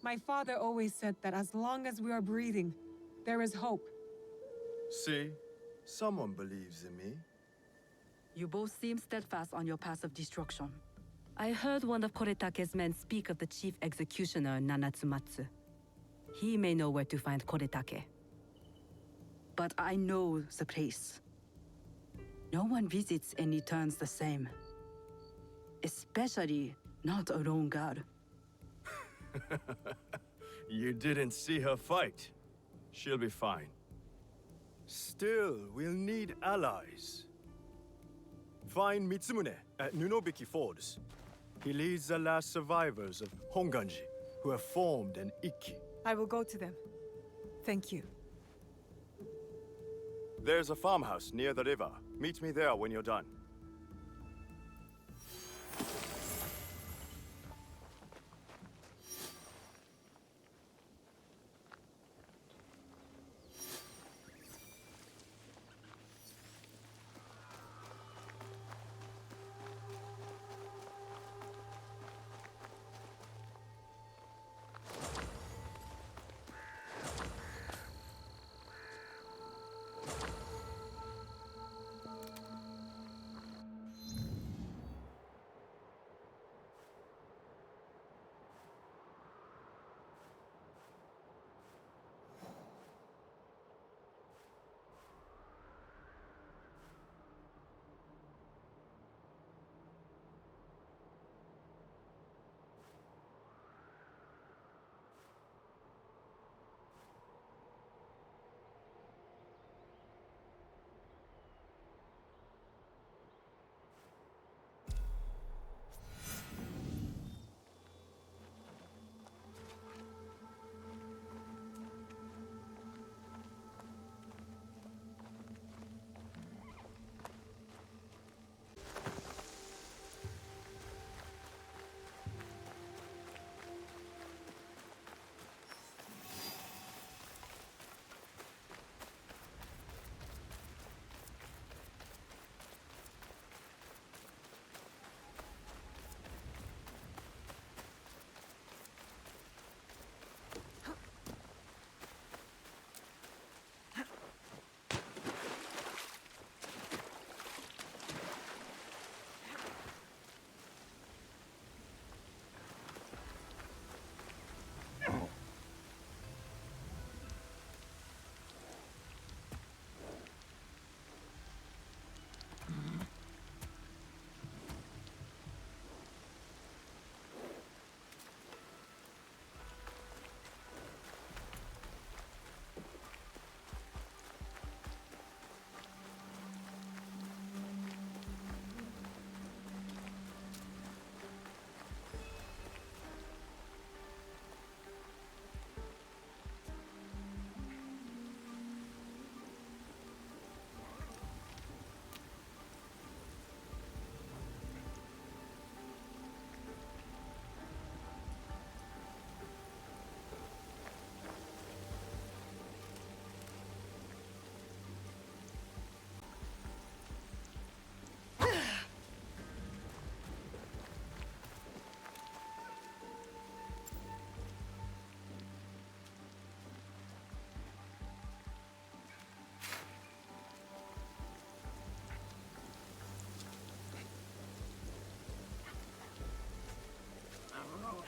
my father always said that as long as we are breathing, there is hope. See? Someone believes in me. You both seem steadfast on your path of destruction. I heard one of Koretake's men speak of the chief executioner, Nanatsumatsu. He may know where to find Koretake. But I know the place. No one visits and returns the same. Especially not a lone guard. You didn't see her fight. She'll be fine. Still, we'll need allies. Find Mitsumune at Nunobiki Fords. He leads the last survivors of Honganji, who have formed an Ikki. I will go to them. Thank you. There's a farmhouse near the river. Meet me there when you're done.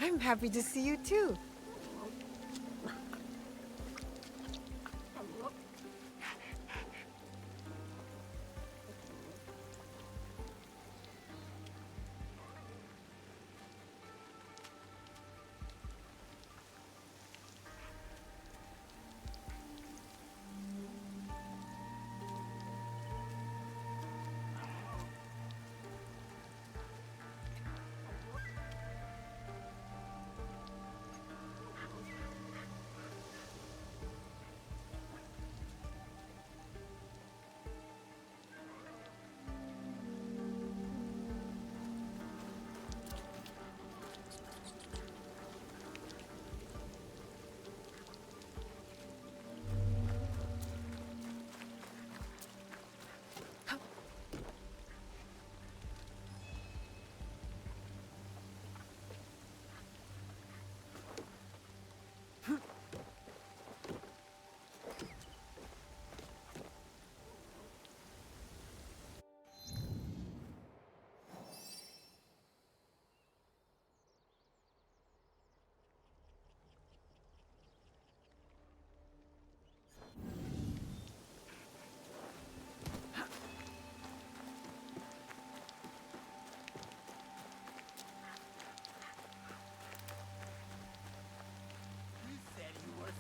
I'm happy to see you too.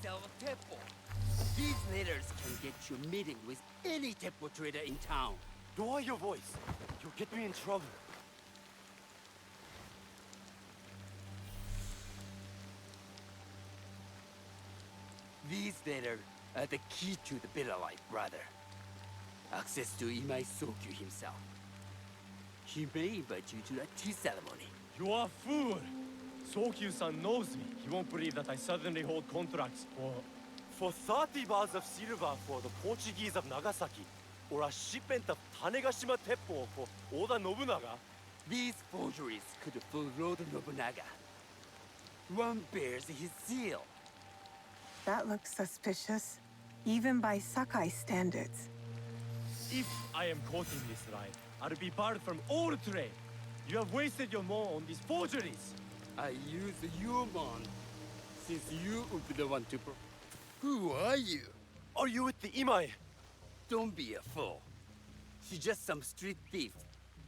Sell a temple. These letters can get you meeting with any temple trader in town. Lower your voice. You'll get me in trouble. These letters are the key to the better life, brother. Access to Imai Sokyu himself. He may invite you to a tea ceremony. You are a fool! Sokyu-san knows me. He won't believe that I suddenly hold contracts for 30 bars of silver for the Portuguese of Nagasaki, or a shipment of Tanegashima Teppo for Oda Nobunaga. These forgeries could fool Lord Nobunaga. One bears his seal. That looks suspicious, even by Sakai standards. If I am quoting this right, I'll be barred from all trade. You have wasted your mo on these forgeries. I use human, since you would be the one to Who are you? Are you with the Imai? Don't be a fool. She's just some street thief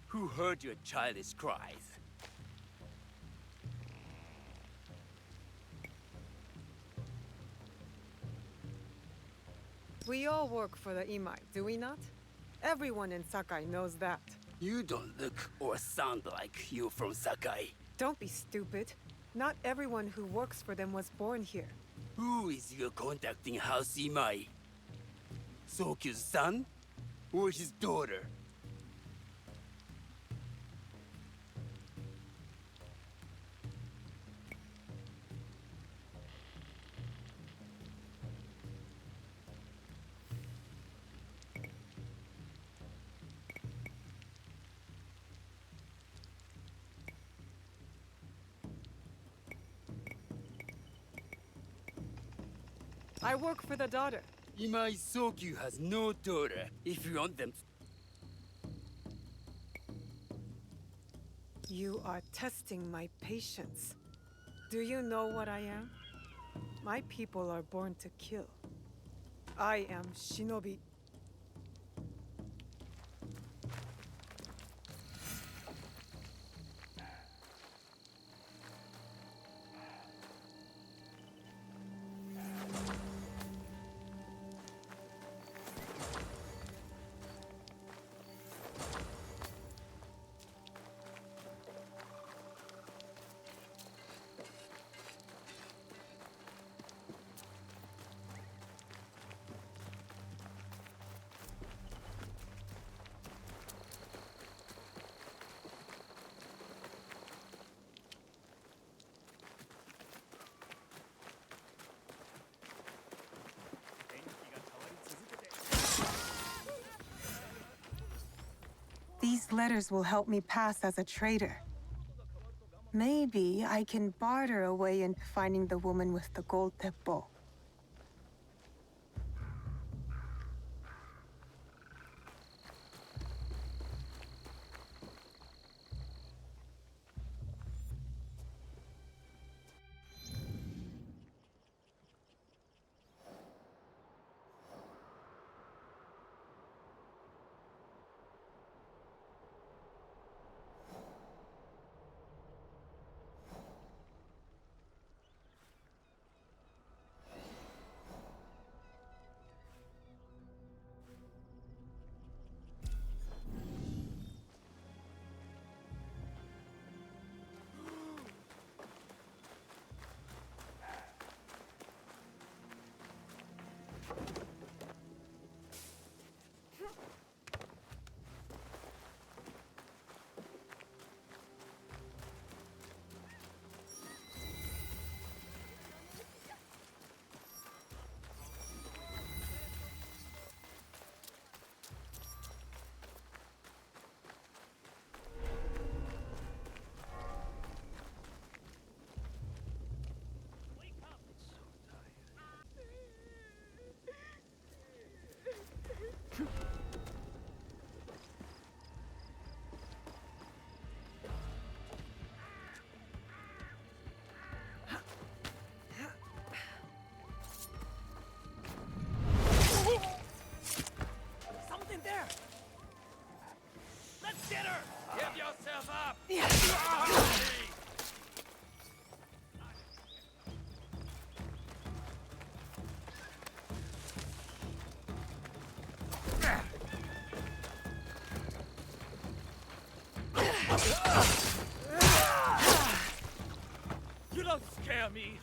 who heard your childish cries. We all work for the Imai, do we not? Everyone in Sakai knows that. You don't look or sound like you from Sakai. Don't be stupid. Not everyone who works for them was born here. Who is your contacting House Imai? Sokyu's son? Or his daughter? I work for the daughter. Imai Sokyu has no daughter, if you want them. You are testing my patience. Do you know what I am? My people are born to kill. I am Shinobi. These letters will help me pass as a traitor. Maybe I can barter a way into finding the woman with the gold teppo. You don't scare me.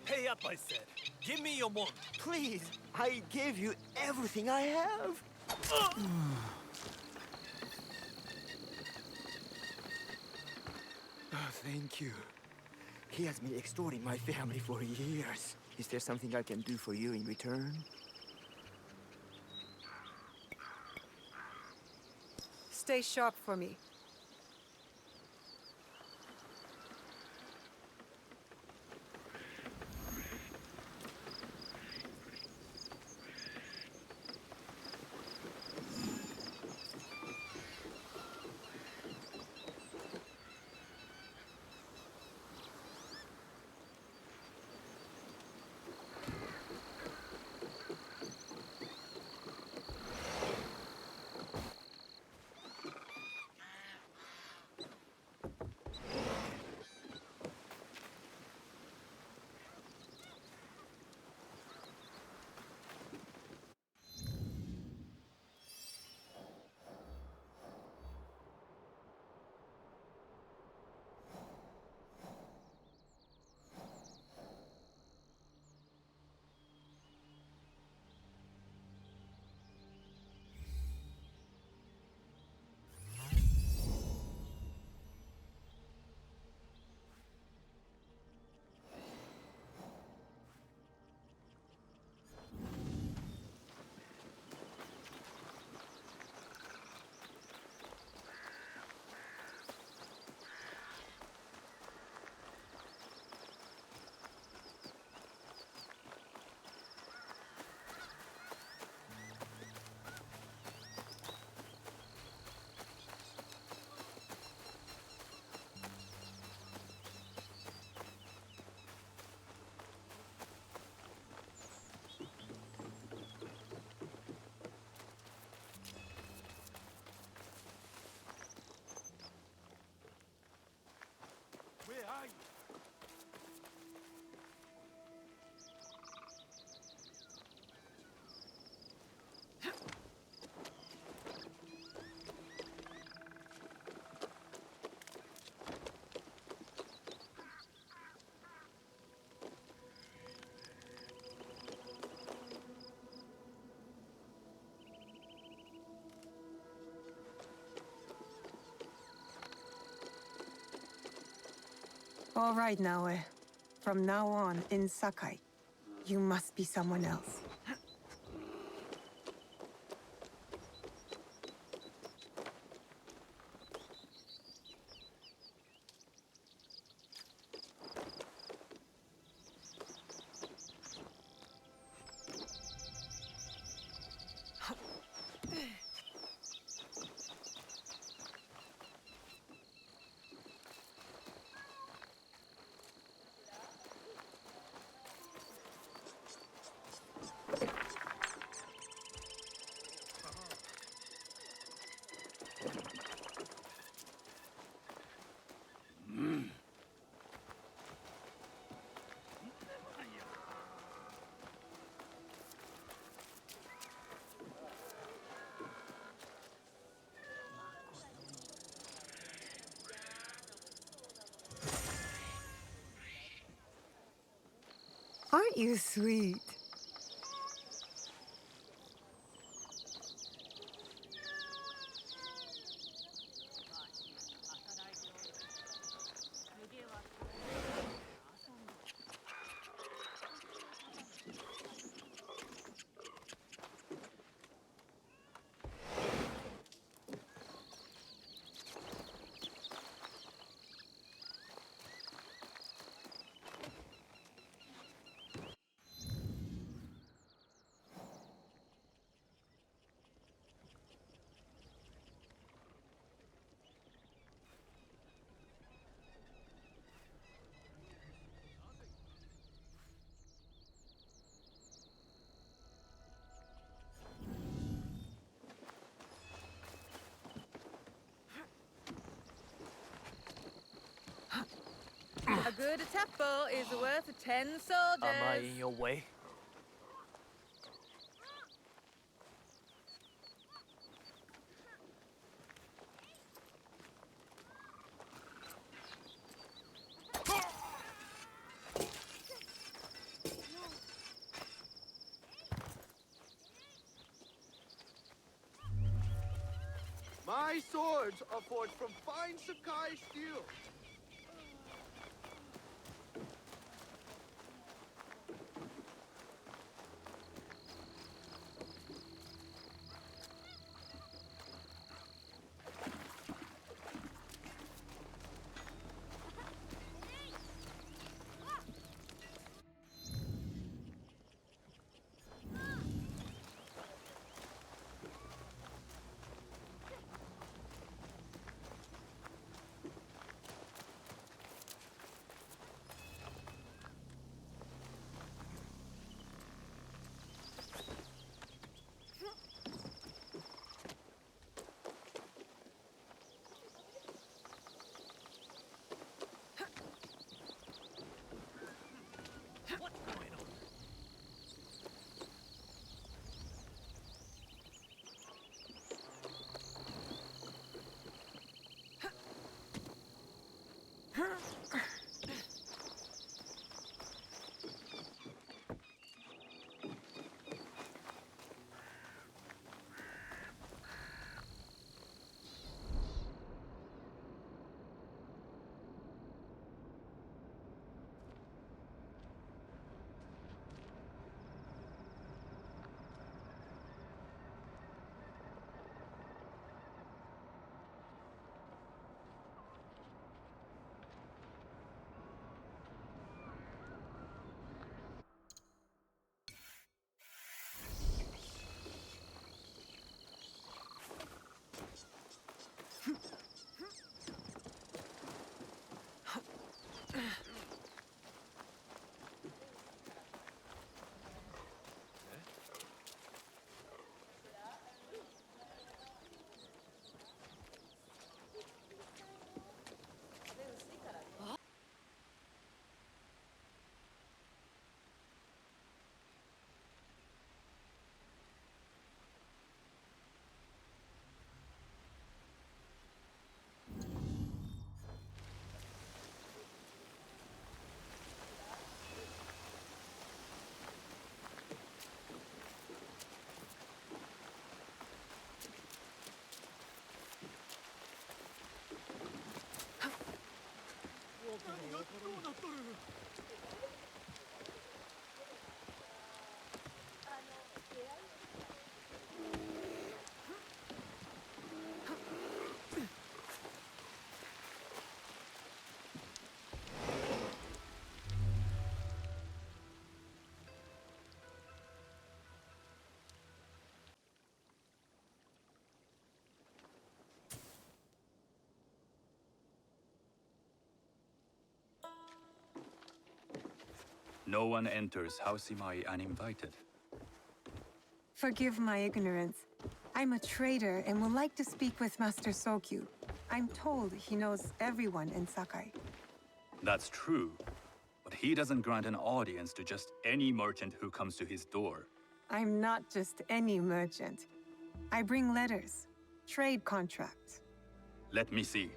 Pay up, I said. Give me your money. Please, I gave you everything I have. Oh, thank you. He has been extorting my family for years. Is there something I can do for you in return? Stay sharp for me. All right, Naoe. From now on, in Sakai, you must be someone else. Aren't you sweet? A good tempo is worth 10 soldiers. Am I in your way? My swords are forged from fine Sakai steel. No one enters House Imai uninvited. Forgive my ignorance. I'm a trader and would like to speak with Master Sokyu. I'm told he knows everyone in Sakai. That's true, but he doesn't grant an audience to just any merchant who comes to his door. I'm not just any merchant. I bring letters, trade contracts. Let me see.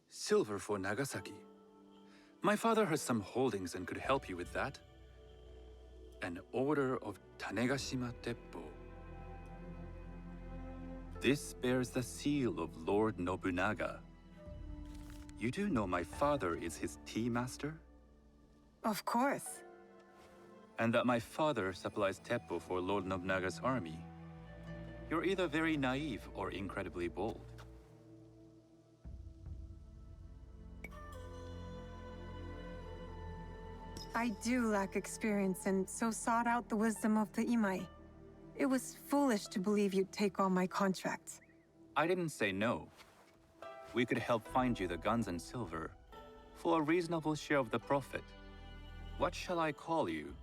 Silver for Nagasaki. My father has some holdings and could help you with that. An order of Tanegashima Teppo. This bears the seal of Lord Nobunaga. You do know my father is his tea master? Of course. And that my father supplies Teppo for Lord Nobunaga's army. You're either very naive or incredibly bold. I do lack experience and so sought out the wisdom of the Imai. It was foolish to believe you'd take all my contracts. I didn't say no. We could help find you the guns and silver for a reasonable share of the profit. What shall I call you?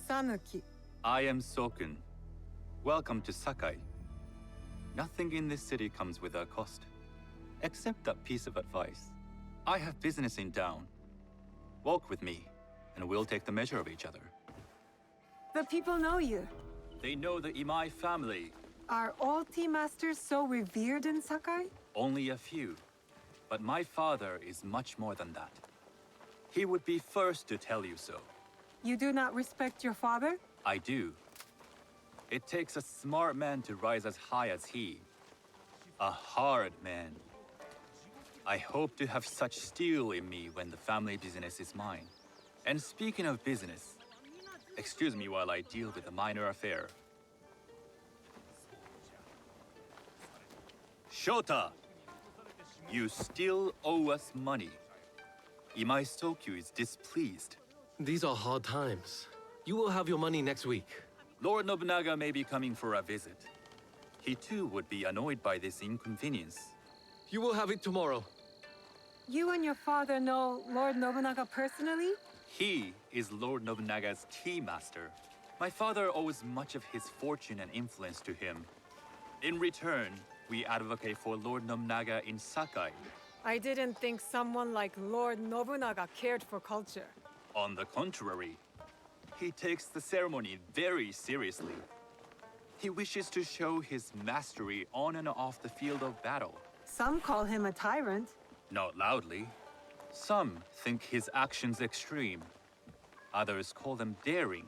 Sanuki. I am Sokun. Welcome to Sakai. Nothing in this city comes without cost, except that piece of advice. I have business in town. Walk with me, and we'll take the measure of each other. The people know you. They know the Imai family. Are all tea masters so revered in Sakai? Only a few. But my father is much more than that. He would be first to tell you so. You do not respect your father? I do. It takes a smart man to rise as high as he. A hard man. I hope to have such steel in me when the family business is mine. And speaking of business, excuse me while I deal with a minor affair. Shota! You still owe us money. Imai Sokyu is displeased. These are hard times. You will have your money next week. Lord Nobunaga may be coming for a visit. He too would be annoyed by this inconvenience. You will have it tomorrow. You and your father know Lord Nobunaga personally? He is Lord Nobunaga's tea master. My father owes much of his fortune and influence to him. In return, we advocate for Lord Nobunaga in Sakai. I didn't think someone like Lord Nobunaga cared for culture. On the contrary, he takes the ceremony very seriously. He wishes to show his mastery on and off the field of battle. Some call him a tyrant. Not loudly. Some think his actions extreme. Others call them daring.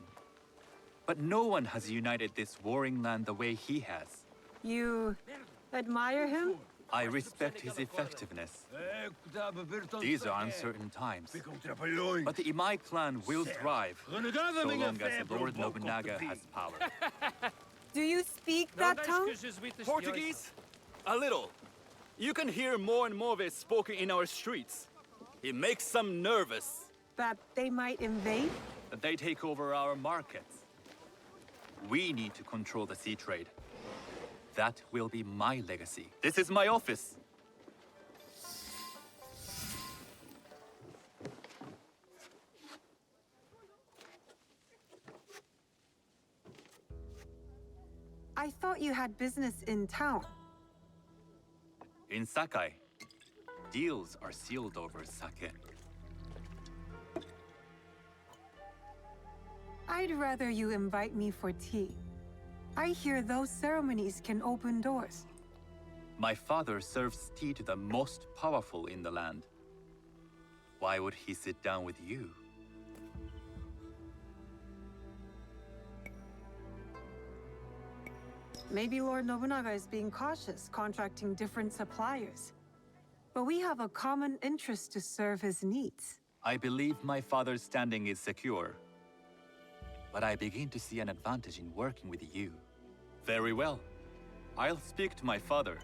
But no one has united this warring land the way he has. You admire him? I respect his effectiveness. These are uncertain times. But the Imai clan will thrive, so long as Lord Nobunaga has power. Do you speak that tongue? Portuguese? A little. You can hear more and more of it spoken in our streets. It makes some nervous. That they might invade? That they take over our markets. We need to control the sea trade. That will be my legacy. This is my office. I thought you had business in town. In Sakai, deals are sealed over sake. I'd rather you invite me for tea. I hear those ceremonies can open doors. My father serves tea to the most powerful in the land. Why would he sit down with you? Maybe Lord Nobunaga is being cautious, contracting different suppliers. But we have a common interest to serve his needs. I believe my father's standing is secure. But I begin to see an advantage in working with you. Very well. I'll speak to my father.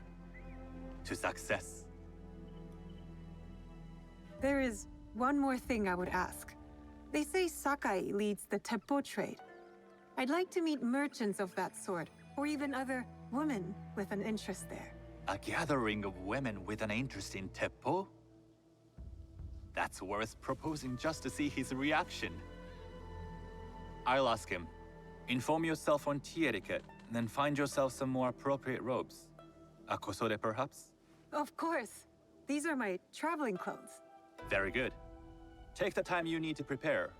To success. There is one more thing I would ask. They say Sakai leads the Teppo trade. I'd like to meet merchants of that sort, or even other women with an interest there. A gathering of women with an interest in Teppo? That's worth proposing just to see his reaction. I'll ask him. Inform yourself on tea etiquette, then find yourself some more appropriate robes. A kosode, perhaps? Of course. These are my traveling clothes. Very good. Take the time you need to prepare,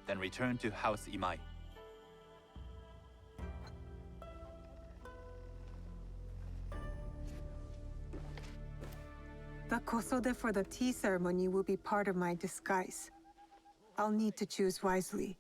then return to House Imai. The kosode for the tea ceremony will be part of my disguise. I'll need to choose wisely.